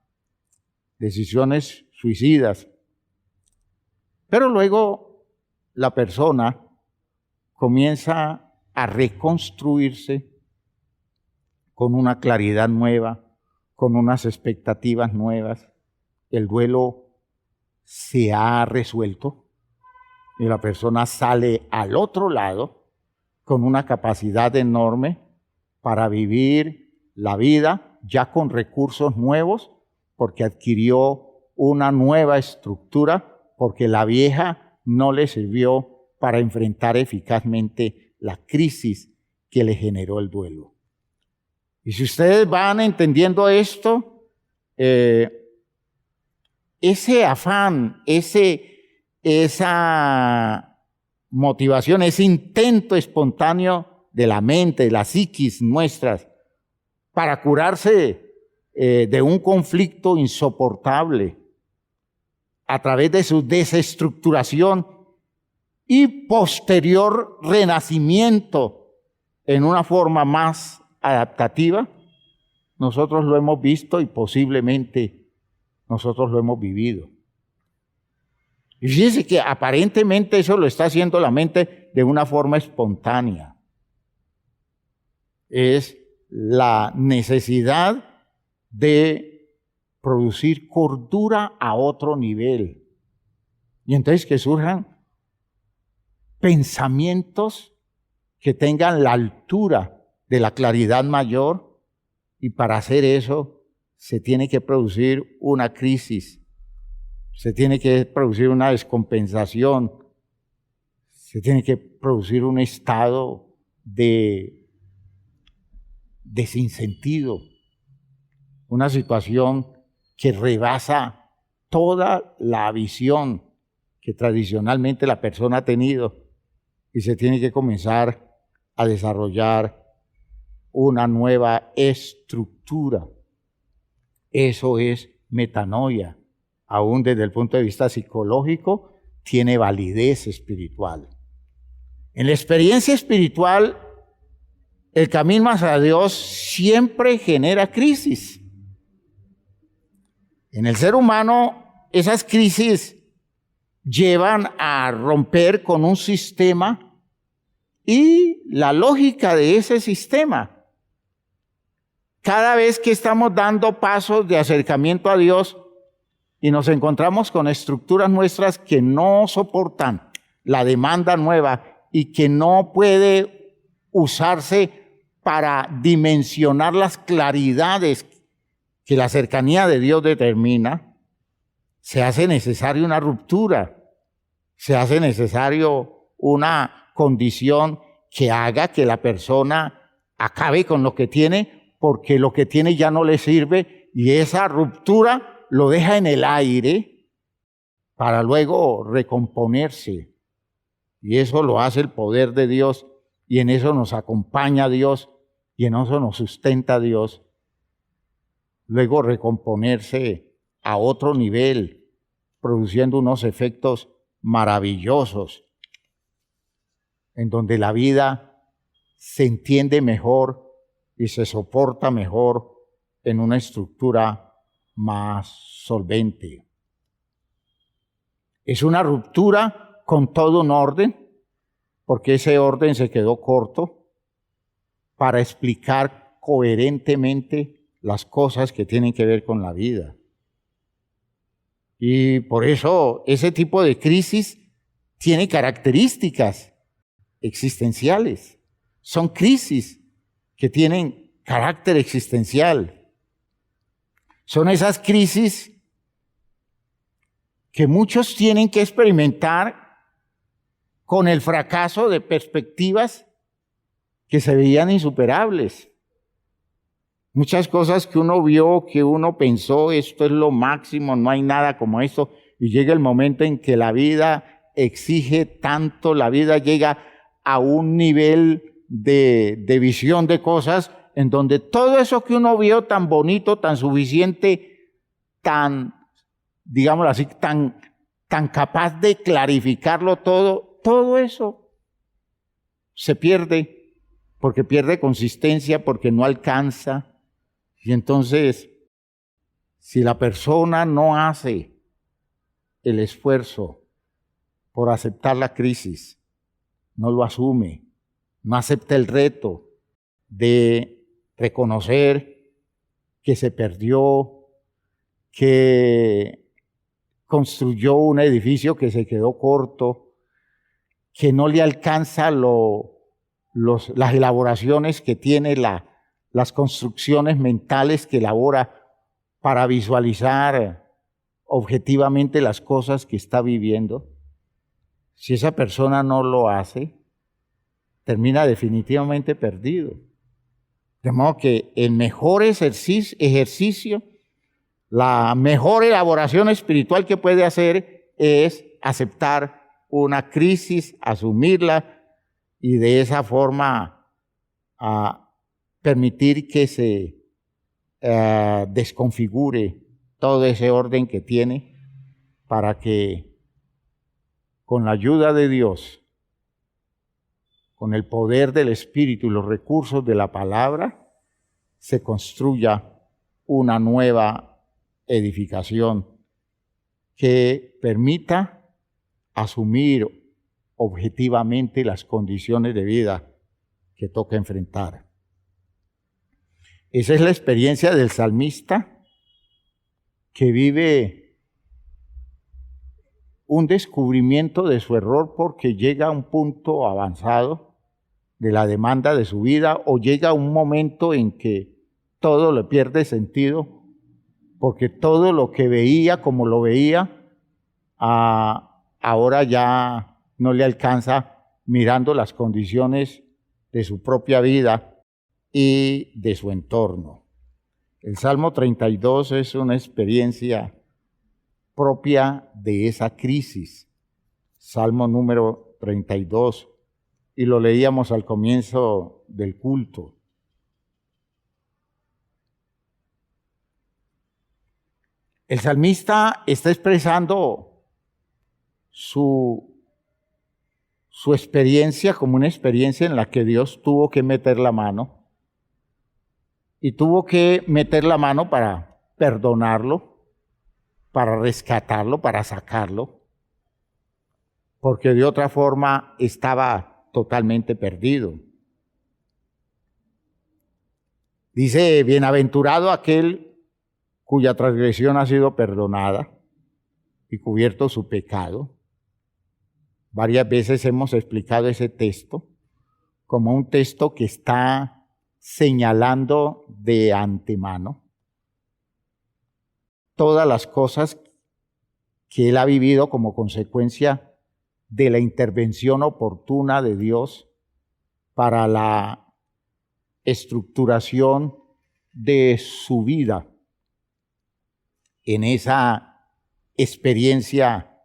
Decisiones suicidas. Pero luego la persona comienza a reconstruirse con una claridad nueva, con unas expectativas nuevas. El duelo se ha resuelto y la persona sale al otro lado con una capacidad enorme para vivir la vida ya con recursos nuevos, porque adquirió una nueva estructura, porque la vieja no le sirvió para enfrentar eficazmente la crisis que le generó el duelo. Y si ustedes van entendiendo esto, ese afán, esa motivación, ese intento espontáneo de la mente, de la psiquis nuestras, para curarse de un conflicto insoportable a través de su desestructuración y posterior renacimiento en una forma más adaptativa, nosotros lo hemos visto y posiblemente nosotros lo hemos vivido. Y fíjense que aparentemente eso lo está haciendo la mente de una forma espontánea. Es la necesidad de producir cordura a otro nivel. Y entonces que surjan pensamientos que tengan la altura de la claridad mayor, y para hacer eso se tiene que producir una crisis, se tiene que producir una descompensación, se tiene que producir un estado de sinsentido, una situación que rebasa toda la visión que tradicionalmente la persona ha tenido, y se tiene que comenzar a desarrollar una nueva estructura. Eso es metanoia. Aún desde el punto de vista psicológico, tiene validez espiritual. En la experiencia espiritual, el camino hacia Dios siempre genera crisis. En el ser humano, esas crisis llevan a romper con un sistema y la lógica de ese sistema. Cada vez que estamos dando pasos de acercamiento a Dios y nos encontramos con estructuras nuestras que no soportan la demanda nueva y que no puede usarse para dimensionar las claridades que la cercanía de Dios determina, se hace necesaria una ruptura, se hace necesario una condición que haga que la persona acabe con lo que tiene, porque lo que tiene ya no le sirve, y esa ruptura lo deja en el aire para luego recomponerse. Y eso lo hace el poder de Dios, y en eso nos acompaña Dios, y en eso nos sustenta Dios. Luego recomponerse a otro nivel, produciendo unos efectos maravillosos, en donde la vida se entiende mejor y se soporta mejor en una estructura más solvente. Es una ruptura con todo un orden, porque ese orden se quedó corto para explicar coherentemente las cosas que tienen que ver con la vida. Y por eso ese tipo de crisis tiene características existenciales. Son crisis que tienen carácter existencial. Son esas crisis que muchos tienen que experimentar con el fracaso de perspectivas que se veían insuperables. Muchas cosas que uno vio, que uno pensó, esto es lo máximo, no hay nada como esto, y llega el momento en que la vida exige tanto, la vida llega a un nivel de visión de cosas en donde todo eso que uno vio tan bonito, tan suficiente, tan, digámoslo así, tan capaz de clarificarlo todo eso se pierde, porque pierde consistencia, porque no alcanza. Y entonces, si la persona no hace el esfuerzo por aceptar la crisis, no lo asume, no acepta el reto de reconocer que se perdió, que construyó un edificio que se quedó corto, que no le alcanza las elaboraciones que tiene las construcciones mentales que elabora para visualizar objetivamente las cosas que está viviendo. Si esa persona no lo hace, termina definitivamente perdido. De modo que el mejor ejercicio, la mejor elaboración espiritual que puede hacer es aceptar una crisis, asumirla y de esa forma permitir que se desconfigure todo ese orden que tiene, para que con la ayuda de Dios, con el poder del Espíritu y los recursos de la palabra, se construya una nueva edificación que permita asumir objetivamente las condiciones de vida que toca enfrentar. Esa es la experiencia del salmista, que vive un descubrimiento de su error porque llega a un punto avanzado de la demanda de su vida, o llega un momento en que todo le pierde sentido, porque todo lo que veía como lo veía, ahora ya no le alcanza mirando las condiciones de su propia vida y de su entorno. El Salmo 32 es una experiencia propia de esa crisis. Salmo número 32, y lo leíamos al comienzo del culto. El salmista está expresando su experiencia como una experiencia en la que Dios tuvo que meter la mano, y tuvo que meter la mano para perdonarlo, para rescatarlo, para sacarlo, porque de otra forma estaba totalmente perdido. Dice, bienaventurado aquel cuya transgresión ha sido perdonada y cubierto su pecado. Varias veces hemos explicado ese texto como un texto que está señalando de antemano todas las cosas que él ha vivido como consecuencia de la intervención oportuna de Dios para la estructuración de su vida en esa experiencia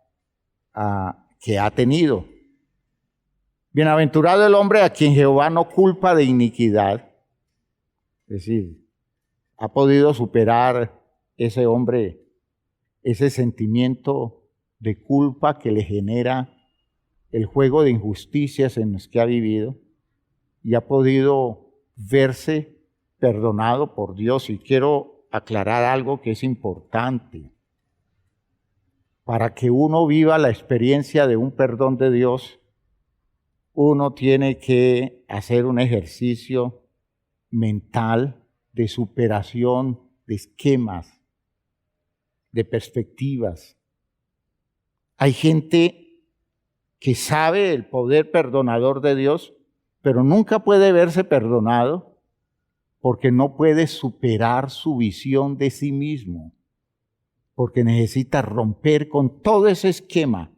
que ha tenido. Bienaventurado el hombre a quien Jehová no culpa de iniquidad. Es decir, ha podido superar ese hombre ese sentimiento de culpa que le genera el juego de injusticias en los que ha vivido, y ha podido verse perdonado por Dios. Y quiero aclarar algo que es importante. Para que uno viva la experiencia de un perdón de Dios, uno tiene que hacer un ejercicio mental de superación de esquemas, de perspectivas. Hay gente que sabe el poder perdonador de Dios, pero nunca puede verse perdonado porque no puede superar su visión de sí mismo, porque necesita romper con todo ese esquema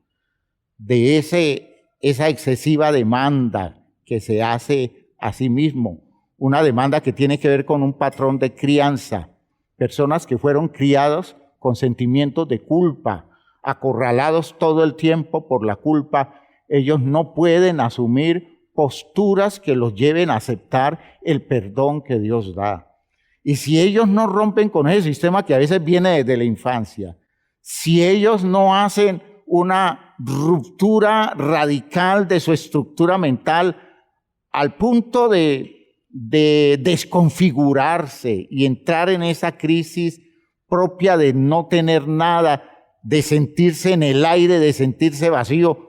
de esa excesiva demanda que se hace a sí mismo, una demanda que tiene que ver con un patrón de crianza, personas que fueron criados con sentimientos de culpa, acorralados todo el tiempo por la culpa. Ellos no pueden asumir posturas que los lleven a aceptar el perdón que Dios da. Y si ellos no rompen con ese sistema que a veces viene desde la infancia, si ellos no hacen una ruptura radical de su estructura mental al punto de desconfigurarse y entrar en esa crisis propia de no tener nada, de sentirse en el aire, de sentirse vacío,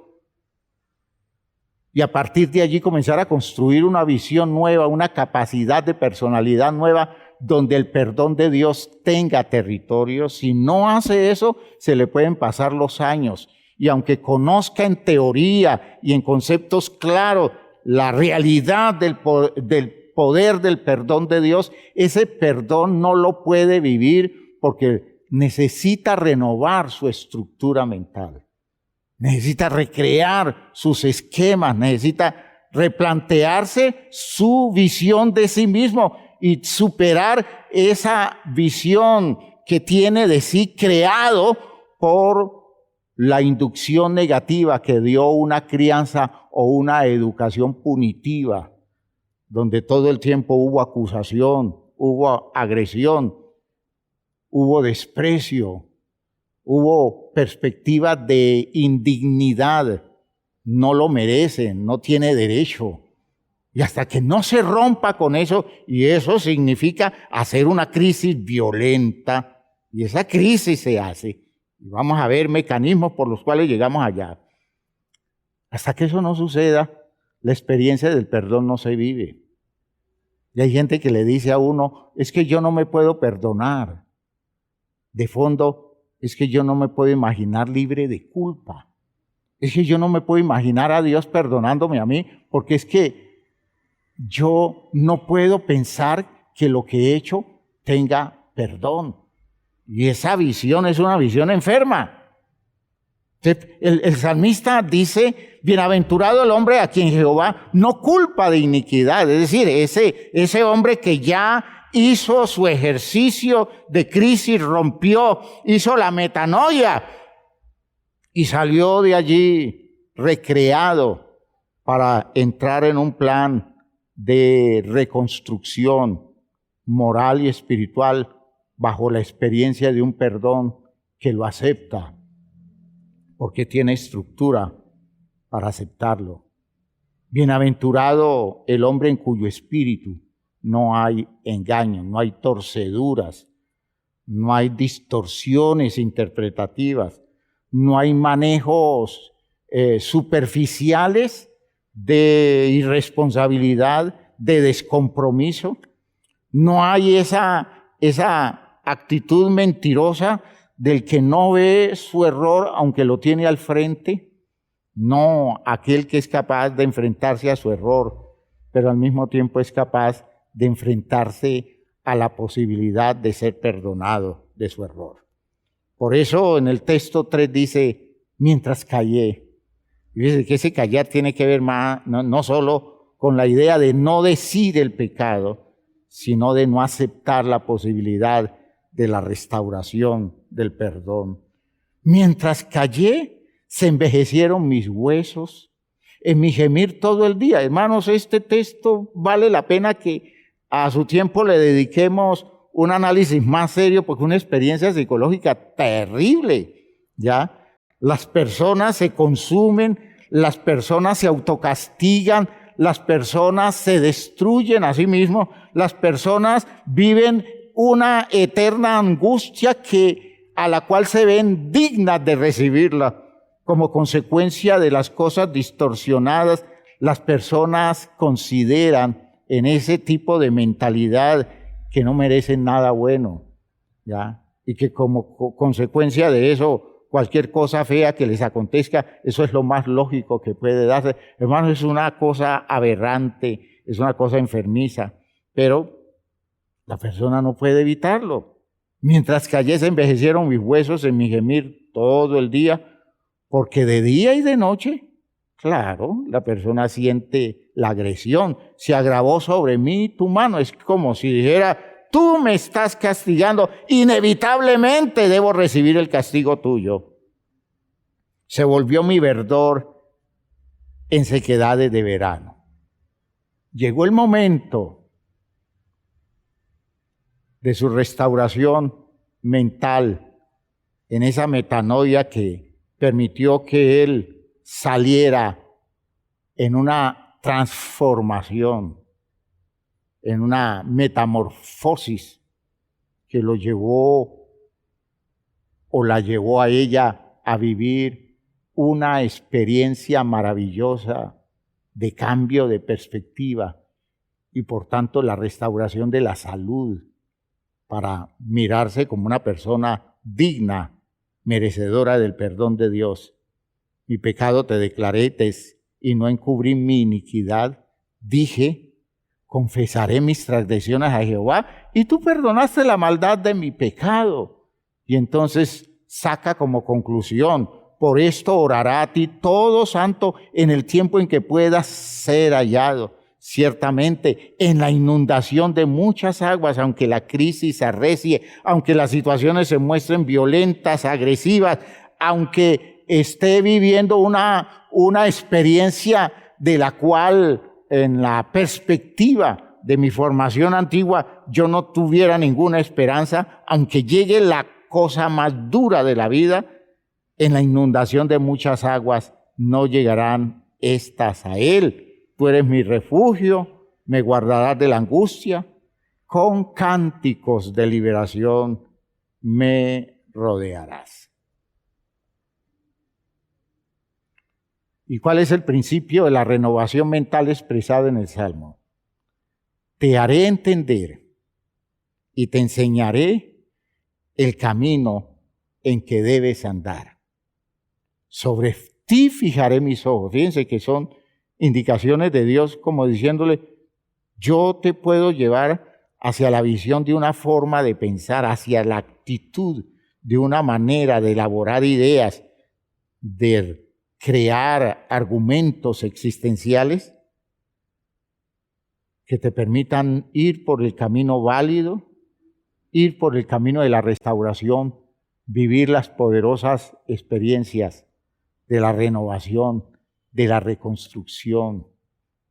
y a partir de allí comenzar a construir una visión nueva, una capacidad de personalidad nueva, donde el perdón de Dios tenga territorio. Si no hace eso, se le pueden pasar los años, y aunque conozca en teoría y en conceptos claros la realidad del poder del perdón de Dios, ese perdón no lo puede vivir porque necesita renovar su estructura mental, necesita recrear sus esquemas, necesita replantearse su visión de sí mismo y superar esa visión que tiene de sí creado por la inducción negativa que dio una crianza o una educación punitiva, donde todo el tiempo hubo acusación, hubo agresión, hubo desprecio, hubo perspectiva de indignidad. No lo merece, no tiene derecho. Y hasta que no se rompa con eso, y eso significa hacer una crisis violenta, y esa crisis se hace, y vamos a ver mecanismos por los cuales llegamos allá. Hasta que eso no suceda, la experiencia del perdón no se vive. Y hay gente que le dice a uno, es que yo no me puedo perdonar. De fondo, es que yo no me puedo imaginar libre de culpa. Es que yo no me puedo imaginar a Dios perdonándome a mí, porque es que yo no puedo pensar que lo que he hecho tenga perdón. Y esa visión es una visión enferma. El salmista dice, bienaventurado el hombre a quien Jehová no culpa de iniquidad. Es decir, ese hombre que ya hizo su ejercicio de crisis, rompió, hizo la metanoia y salió de allí recreado para entrar en un plan de reconstrucción moral y espiritual bajo la experiencia de un perdón que lo acepta, porque tiene estructura para aceptarlo. Bienaventurado el hombre en cuyo espíritu no hay engaño, no hay torceduras, no hay distorsiones interpretativas, no hay manejos superficiales de irresponsabilidad, de descompromiso. No hay esa actitud mentirosa del que no ve su error aunque lo tiene al frente. No, aquel que es capaz de enfrentarse a su error, pero al mismo tiempo es capaz de enfrentarse a la posibilidad de ser perdonado de su error. Por eso en el texto 3 dice, mientras callé. Y dice que ese callar tiene que ver más, no solo con la idea de no decir el pecado, sino de no aceptar la posibilidad de la restauración, del perdón. Mientras callé, se envejecieron mis huesos, en mi gemir todo el día. Hermanos, este texto vale la pena que a su tiempo le dediquemos un análisis más serio, porque es una experiencia psicológica terrible, ¿ya? Las personas se consumen, las personas se autocastigan, las personas se destruyen a sí mismos, las personas viven una eterna angustia a la cual se ven dignas de recibirla. Como consecuencia de las cosas distorsionadas, las personas consideran en ese tipo de mentalidad que no merecen nada bueno, ¿ya? Y que como consecuencia de eso, cualquier cosa fea que les acontezca, eso es lo más lógico que puede darse. Hermanos, es una cosa aberrante, es una cosa enfermiza, pero la persona no puede evitarlo. Mientras callé, se envejecieron mis huesos en mi gemir todo el día, porque de día y de noche, claro, la persona siente la agresión. Se agravó sobre mí tu mano. Es como si dijera, tú me estás castigando, inevitablemente debo recibir el castigo tuyo. Se volvió mi verdor en sequedades de verano. Llegó el momento de su restauración mental en esa metanoia que permitió que él saliera en una transformación, en una metamorfosis que lo llevó o la llevó a ella a vivir una experiencia maravillosa de cambio de perspectiva y por tanto la restauración de la salud para mirarse como una persona digna, merecedora del perdón de Dios. Mi pecado te declaré y no encubrí mi iniquidad. Dije, confesaré mis transgresiones a Jehová y tú perdonaste la maldad de mi pecado. Y entonces saca como conclusión, por esto orará a ti todo santo en el tiempo en que puedas ser hallado. Ciertamente, en la inundación de muchas aguas, aunque la crisis arrecie, aunque las situaciones se muestren violentas, agresivas, aunque esté viviendo una experiencia de la cual en la perspectiva de mi formación antigua yo no tuviera ninguna esperanza, aunque llegue la cosa más dura de la vida, en la inundación de muchas aguas no llegarán estas a él. Tú eres mi refugio, me guardarás de la angustia, con cánticos de liberación me rodearás. ¿Y cuál es el principio de la renovación mental expresado en el Salmo? Te haré entender y te enseñaré el camino en que debes andar. Sobre ti fijaré mis ojos. Fíjense que son indicaciones de Dios como diciéndole, Yo te puedo llevar hacia la visión de una forma de pensar, hacia la actitud de una manera de elaborar ideas, de crear argumentos existenciales que te permitan ir por el camino válido, ir por el camino de la restauración, vivir las poderosas experiencias de la renovación, de la reconstrucción,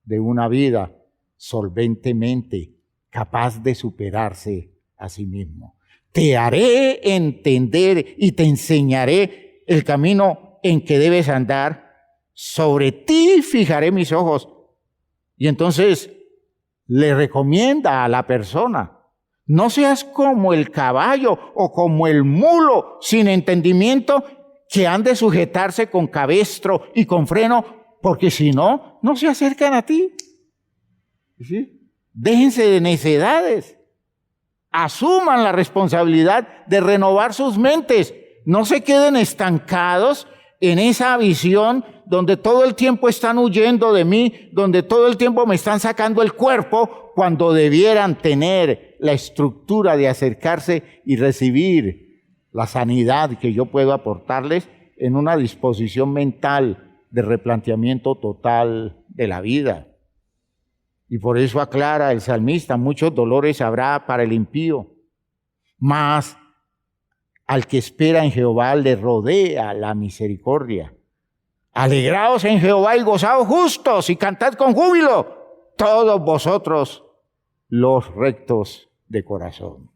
de una vida solventemente capaz de superarse a sí mismo. Te haré entender y te enseñaré el camino en que debes andar. Sobre ti fijaré mis ojos. Y entonces le recomienda a la persona: no seas como el caballo o como el mulo sin entendimiento, que han de sujetarse con cabestro y con freno, porque si no, no se acercan a ti. ¿Sí? Déjense de necedades. Asuman la responsabilidad de renovar sus mentes. No se queden estancados en esa visión donde todo el tiempo están huyendo de mí, donde todo el tiempo me están sacando el cuerpo, cuando debieran tener la estructura de acercarse y recibir la sanidad que yo puedo aportarles en una disposición mental de replanteamiento total de la vida. Y por eso aclara el salmista: muchos dolores habrá para el impío, mas al que espera en Jehová le rodea la misericordia. Alegraos en Jehová y gozaos justos, y cantad con júbilo todos vosotros los rectos de corazón.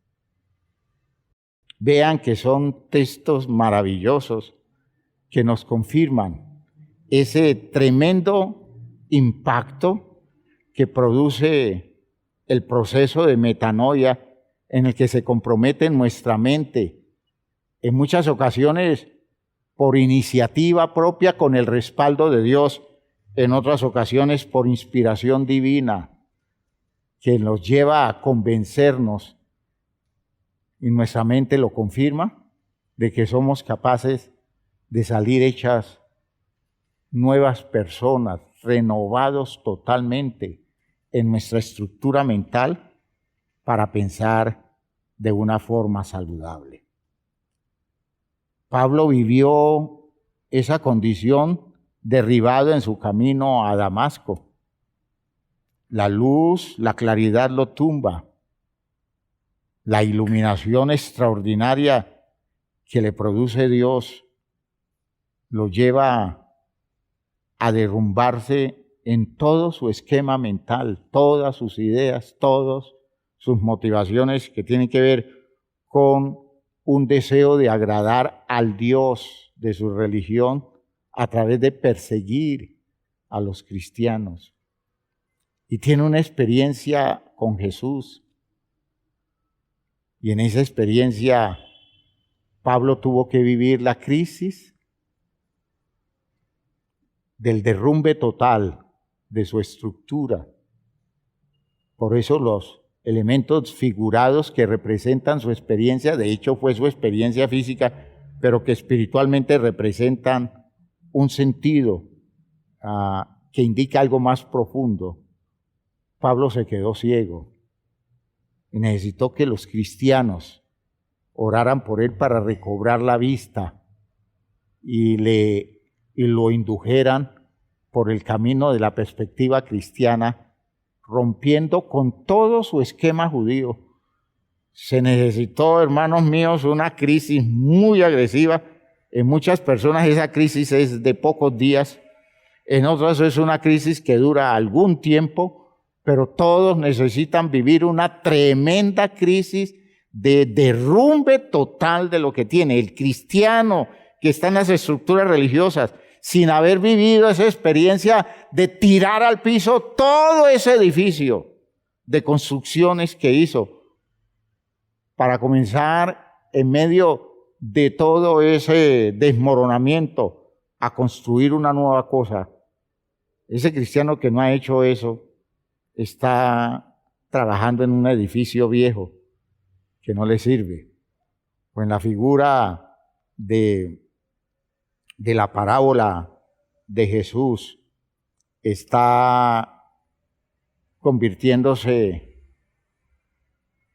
Vean que son textos maravillosos que nos confirman ese tremendo impacto que produce el proceso de metanoia, en el que se compromete nuestra mente, en muchas ocasiones por iniciativa propia con el respaldo de Dios, en otras ocasiones por inspiración divina, que nos lleva a convencernos, y nuestra mente lo confirma, de que somos capaces de salir hechas nuevas personas, renovados totalmente en nuestra estructura mental para pensar de una forma saludable. Pablo vivió esa condición derribado en su camino a Damasco. La luz, la claridad lo tumba. La iluminación extraordinaria que le produce Dios lo lleva a derrumbarse en todo su esquema mental, todas sus ideas, todas sus motivaciones que tienen que ver con un deseo de agradar al Dios de su religión a través de perseguir a los cristianos. Y tiene una experiencia con Jesús. Y en esa experiencia Pablo tuvo que vivir la crisis del derrumbe total de su estructura. Por eso los elementos figurados que representan su experiencia, de hecho fue su experiencia física, pero que espiritualmente representan un sentido que indica algo más profundo. Pablo se quedó ciego y necesitó que los cristianos oraran por él para recobrar la vista y lo indujeran por el camino de la perspectiva cristiana, rompiendo con todo su esquema judío. Se necesitó, hermanos míos, una crisis muy agresiva. En muchas personas esa crisis es de pocos días, en otras es una crisis que dura algún tiempo, pero todos necesitan vivir una tremenda crisis de derrumbe total de lo que tiene. El cristiano que está en las estructuras religiosas, sin haber vivido esa experiencia de tirar al piso todo ese edificio de construcciones que hizo, para comenzar en medio de todo ese desmoronamiento a construir una nueva cosa. Ese cristiano que no ha hecho eso está trabajando en un edificio viejo que no le sirve. O en la figura de la parábola de Jesús está convirtiéndose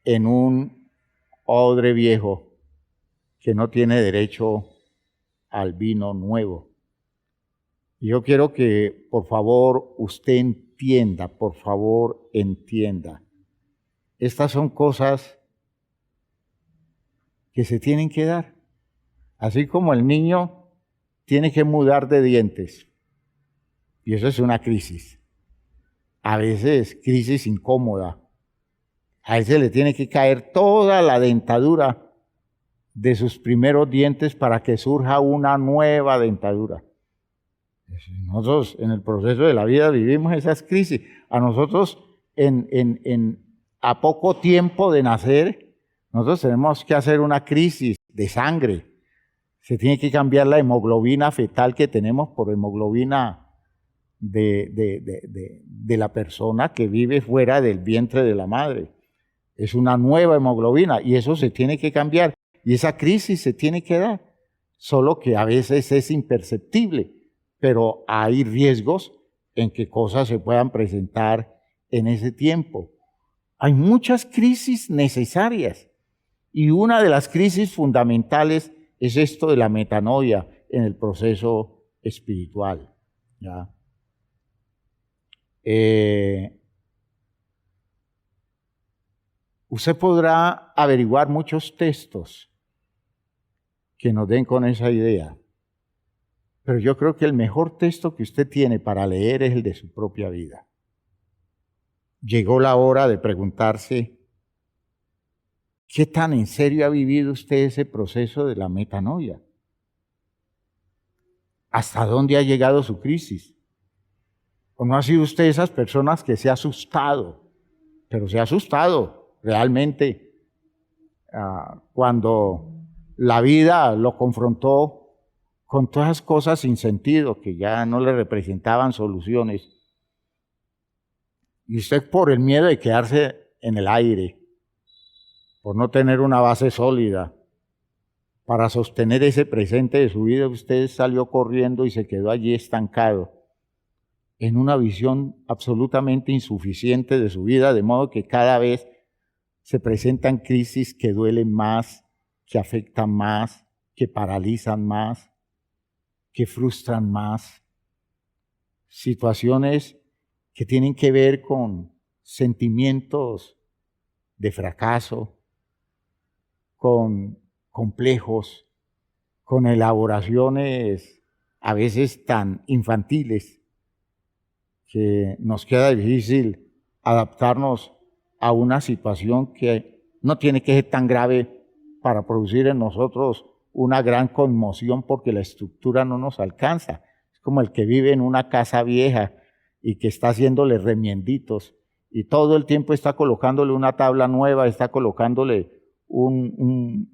en un odre viejo que no tiene derecho al vino nuevo. Y yo quiero que, por favor, usted entienda, por favor, entienda. Estas son cosas que se tienen que dar. Así como el niño tiene que mudar de dientes. Y eso es una crisis. A veces crisis incómoda. A veces le tiene que caer toda la dentadura de sus primeros dientes para que surja una nueva dentadura. Nosotros en el proceso de la vida vivimos esas crisis. A nosotros a poco tiempo de nacer, nosotros tenemos que hacer una crisis de sangre. Se tiene que cambiar la hemoglobina fetal que tenemos por hemoglobina de la persona que vive fuera del vientre de la madre. Es una nueva hemoglobina y eso se tiene que cambiar. Y esa crisis se tiene que dar. Solo que a veces es imperceptible, pero hay riesgos en que cosas se puedan presentar en ese tiempo. Hay muchas crisis necesarias y una de las crisis fundamentales es esto de la metanoia en el proceso espiritual. ¿Ya? Usted podrá averiguar muchos textos que nos den con esa idea, pero yo creo que el mejor texto que usted tiene para leer es el de su propia vida. Llegó la hora de preguntarse, ¿qué tan en serio ha vivido usted ese proceso de la metanoia? ¿Hasta dónde ha llegado su crisis? ¿O no ha sido usted esas personas que se ha asustado? Pero se ha asustado realmente cuando la vida lo confrontó con todas esas cosas sin sentido que ya no le representaban soluciones. Y usted por el miedo de quedarse en el aire, por no tener una base sólida para sostener ese presente de su vida, usted salió corriendo y se quedó allí estancado en una visión absolutamente insuficiente de su vida, de modo que cada vez se presentan crisis que duelen más, que afectan más, que paralizan más, que frustran más. Situaciones que tienen que ver con sentimientos de fracaso, con complejos, con elaboraciones a veces tan infantiles que nos queda difícil adaptarnos a una situación que no tiene que ser tan grave para producir en nosotros una gran conmoción porque la estructura no nos alcanza. Es como el que vive en una casa vieja y que está haciéndole remienditos y todo el tiempo está colocándole una tabla nueva, está colocándole un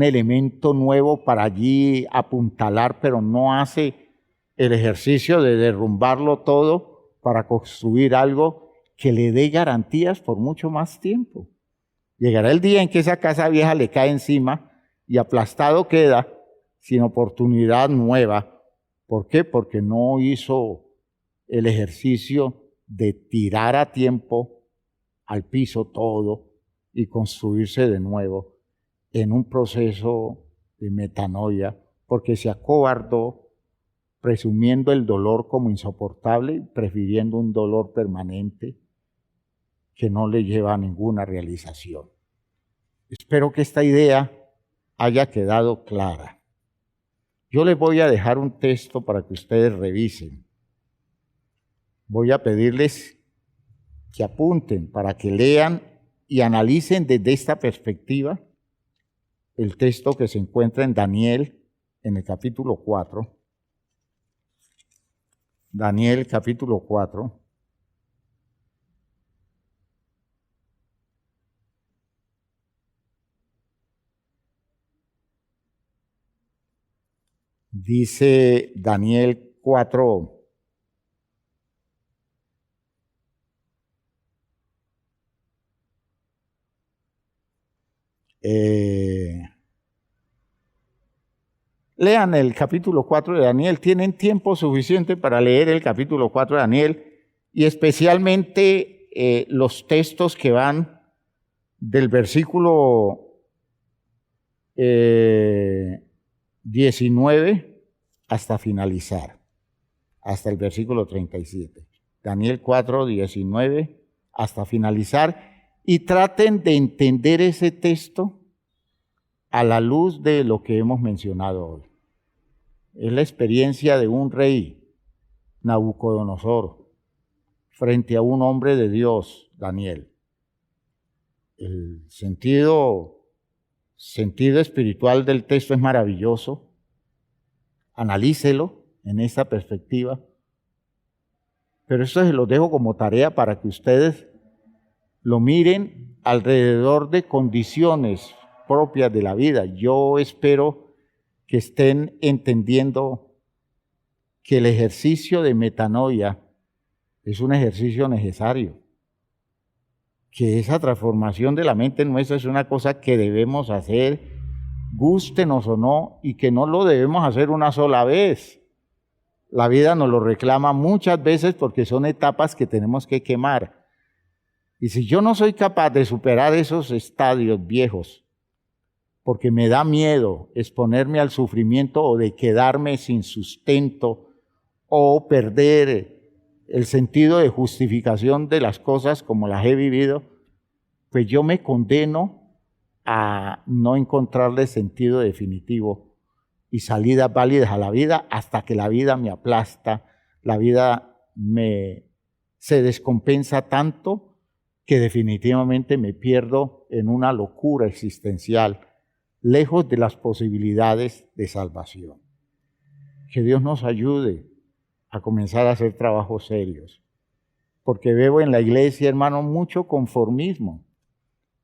elemento nuevo para allí apuntalar, pero no hace el ejercicio de derrumbarlo todo para construir algo que le dé garantías por mucho más tiempo. Llegará el día en que esa casa vieja le cae encima y aplastado queda sin oportunidad nueva. ¿Por qué? Porque no hizo el ejercicio de tirar a tiempo al piso todo y construirse de nuevo en un proceso de metanoia, porque se acobardó presumiendo el dolor como insoportable, prefiriendo un dolor permanente que no le lleva a ninguna realización. Espero que esta idea haya quedado clara. Yo les voy a dejar un texto para que ustedes revisen. Voy a pedirles que apunten para que lean y analicen desde esta perspectiva el texto que se encuentra en Daniel, en el capítulo 4. Daniel, capítulo 4. Dice Daniel 4. Lean el capítulo 4 de Daniel. Tienen tiempo suficiente para leer el capítulo 4 de Daniel y especialmente los textos que van del versículo 19 hasta finalizar, hasta el versículo 37. Daniel 4, 19 hasta finalizar, y traten de entender ese texto a la luz de lo que hemos mencionado hoy. Es la experiencia de un rey, Nabucodonosor, frente a un hombre de Dios, Daniel. El sentido espiritual del texto es maravilloso. Analícelo en esta perspectiva. Pero esto se lo dejo como tarea para que ustedes lo miren alrededor de condiciones propias de la vida. Yo espero que estén entendiendo que el ejercicio de metanoia es un ejercicio necesario, que esa transformación de la mente nuestra es una cosa que debemos hacer, gústenos o no, y que no lo debemos hacer una sola vez. La vida nos lo reclama muchas veces porque son etapas que tenemos que quemar. Y si yo no soy capaz de superar esos estadios viejos, porque me da miedo exponerme al sufrimiento o de quedarme sin sustento o perder el sentido de justificación de las cosas como las he vivido, pues yo me condeno a no encontrarle sentido definitivo y salidas válidas a la vida hasta que la vida me aplasta, la vida se descompensa tanto que definitivamente me pierdo en una locura existencial, lejos de las posibilidades de salvación. Que Dios nos ayude a comenzar a hacer trabajos serios, porque veo en la iglesia, hermano, mucho conformismo.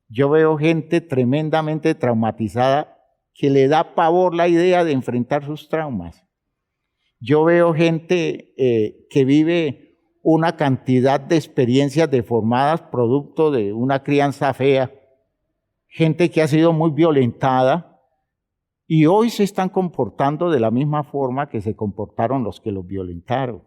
Yo veo gente tremendamente traumatizada que le da pavor la idea de enfrentar sus traumas. Yo veo gente que vive una cantidad de experiencias deformadas producto de una crianza fea, gente que ha sido muy violentada y hoy se están comportando de la misma forma que se comportaron los que los violentaron.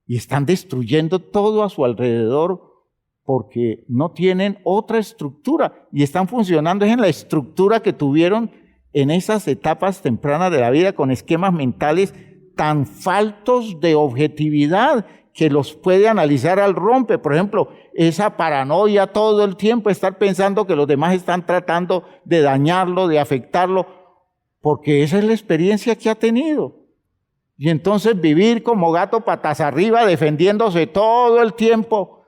Y están destruyendo todo a su alrededor porque no tienen otra estructura y están funcionando en la estructura que tuvieron en esas etapas tempranas de la vida con esquemas mentales tan faltos de objetividad que los puede analizar al rompe. Por ejemplo, esa paranoia todo el tiempo, estar pensando que los demás están tratando de dañarlo, de afectarlo, porque esa es la experiencia que ha tenido. Y entonces vivir como gato patas arriba, defendiéndose todo el tiempo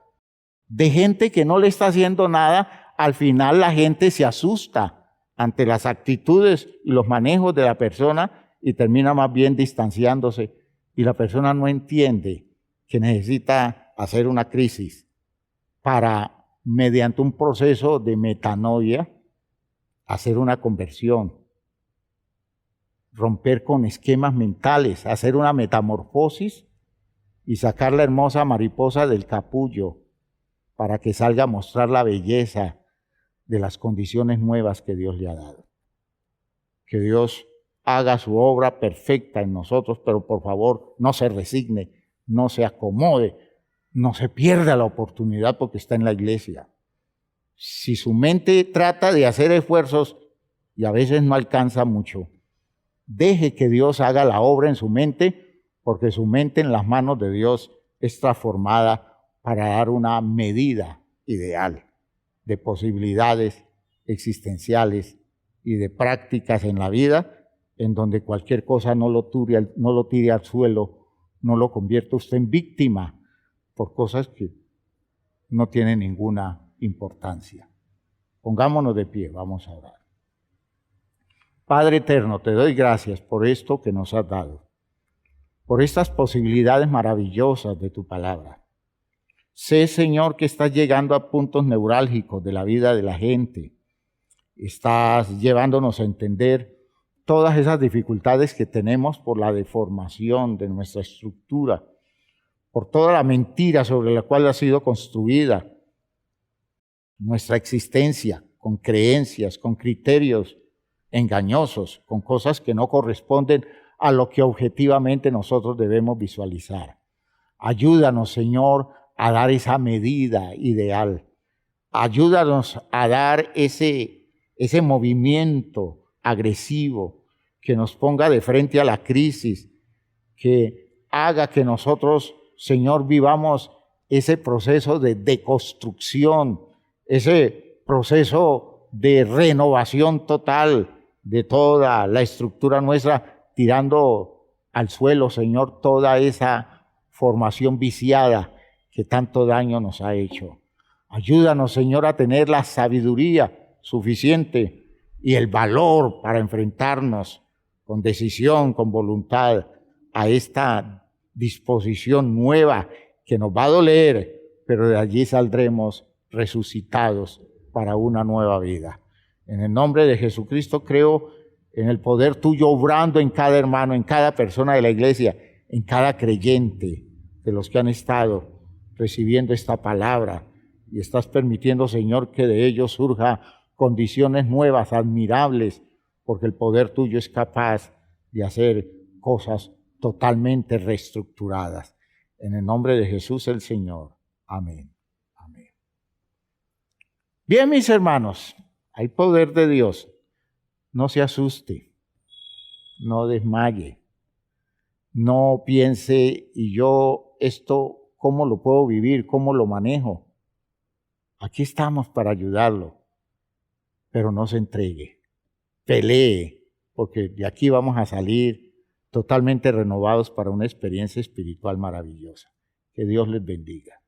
de gente que no le está haciendo nada, al final la gente se asusta ante las actitudes y los manejos de la persona y termina más bien distanciándose. Y la persona no entiende que necesita hacer una crisis para, mediante un proceso de metanoia, hacer una conversión, romper con esquemas mentales, hacer una metamorfosis y sacar la hermosa mariposa del capullo para que salga a mostrar la belleza de las condiciones nuevas que Dios le ha dado. Que Dios haga su obra perfecta en nosotros, pero por favor no se resigne, no se acomode, no se pierda la oportunidad porque está en la iglesia. Si su mente trata de hacer esfuerzos y a veces no alcanza mucho, deje que Dios haga la obra en su mente, porque su mente en las manos de Dios es transformada para dar una medida ideal de posibilidades existenciales y de prácticas en la vida, en donde cualquier cosa no lo tire al suelo, no lo convierta usted en víctima por cosas que no tienen ninguna importancia. Pongámonos de pie, vamos a orar. Padre eterno, te doy gracias por esto que nos has dado, por estas posibilidades maravillosas de tu palabra. Sé, Señor, que estás llegando a puntos neurálgicos de la vida de la gente. Estás llevándonos a entender todas esas dificultades que tenemos por la deformación de nuestra estructura, por toda la mentira sobre la cual ha sido construida nuestra existencia, con creencias, con criterios engañosos, con cosas que no corresponden a lo que objetivamente nosotros debemos visualizar. Ayúdanos, Señor, a dar esa medida ideal. Ayúdanos a dar ese movimiento agresivo que nos ponga de frente a la crisis, que haga que nosotros, Señor, vivamos ese proceso de deconstrucción, ese proceso de renovación total de toda la estructura nuestra, tirando al suelo, Señor, toda esa formación viciada que tanto daño nos ha hecho. Ayúdanos, Señor, a tener la sabiduría suficiente y el valor para enfrentarnos con decisión, con voluntad, a esta disposición nueva que nos va a doler, pero de allí saldremos resucitados para una nueva vida. En el nombre de Jesucristo creo en el poder tuyo obrando en cada hermano, en cada persona de la iglesia, en cada creyente de los que han estado recibiendo esta palabra, y estás permitiendo, Señor, que de ellos surja condiciones nuevas, admirables, porque el poder tuyo es capaz de hacer cosas totalmente reestructuradas. En el nombre de Jesús el Señor. Amén. Amén. Bien, mis hermanos, hay poder de Dios. No se asuste, no desmaye, no piense, ¿y yo esto cómo lo puedo vivir? ¿Cómo lo manejo? Aquí estamos para ayudarlo, pero no se entregue, pelee, porque de aquí vamos a salir totalmente renovados para una experiencia espiritual maravillosa. Que Dios les bendiga.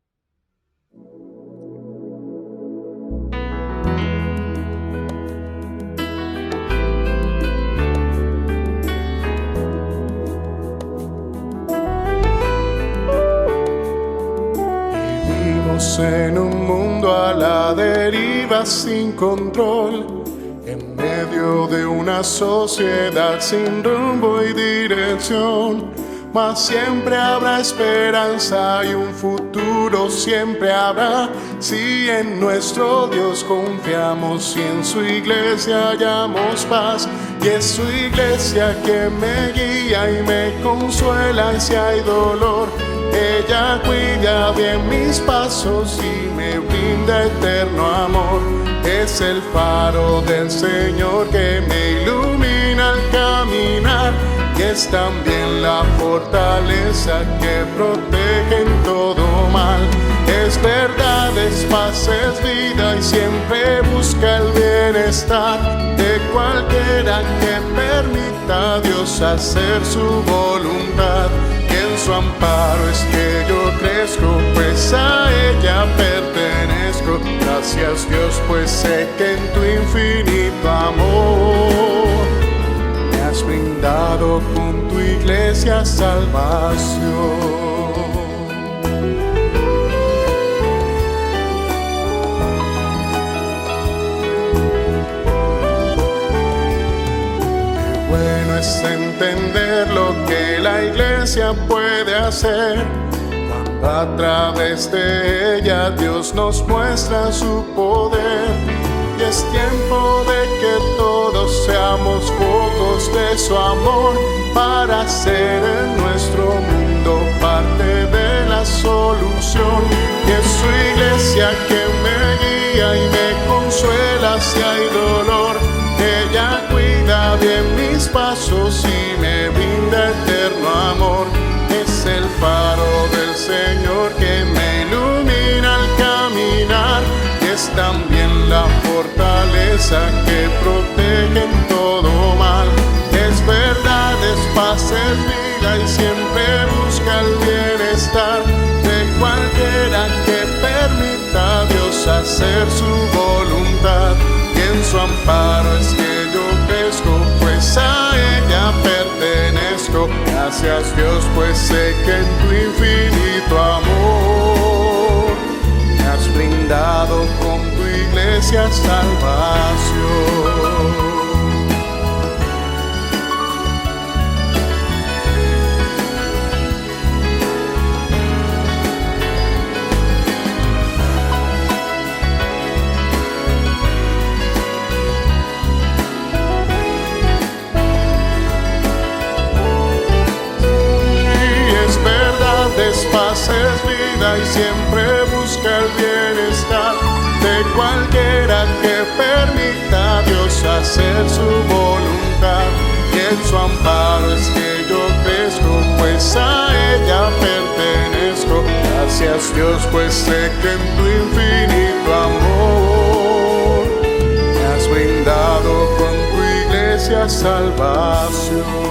En un mundo a la deriva sin control, en medio de una sociedad sin rumbo y dirección, mas siempre habrá esperanza y un futuro siempre habrá, si en nuestro Dios confiamos y en su iglesia hallamos paz. Y es su iglesia que me guía y me consuela si hay dolor. Ella cuida bien mis pasos y me brinda eterno amor. Es el faro del Señor que me ilumina al caminar, y es también la fortaleza que protege en todo mal. Es verdad, es paz, es vida y siempre busca el bienestar de cualquiera que permita a Dios hacer su voluntad. En su amparo es que yo crezco, pues a ella pertenezco. Gracias Dios, pues sé que en tu infinito amor me has brindado con tu iglesia salvación. Es entender lo que la iglesia puede hacer cuando a través de ella Dios nos muestra su poder. Y es tiempo de que todos seamos focos de su amor para ser en nuestro mundo parte de la solución. Y es su iglesia que me guía y me consuela si hay dolor. Ella cuida bien mis pasos y me brinda eterno amor. Es el faro del Señor que me ilumina al caminar, y es también la fortaleza que protege en todo mal. Es verdad, es paz, es vida y siempre busca el bienestar de cualquiera que permita a Dios hacer su voluntad. En su amparo es que yo crezco, pues a ella pertenezco. Gracias Dios, pues sé que en tu infinito amor me has brindado con tu iglesia salvación. Espera cuida y siempre busca el bienestar de cualquiera que permita a Dios hacer su voluntad. Y en su amparo es que yo crezco, pues a ella pertenezco. Gracias Dios, pues sé que en tu infinito amor me has brindado con tu iglesia salvación.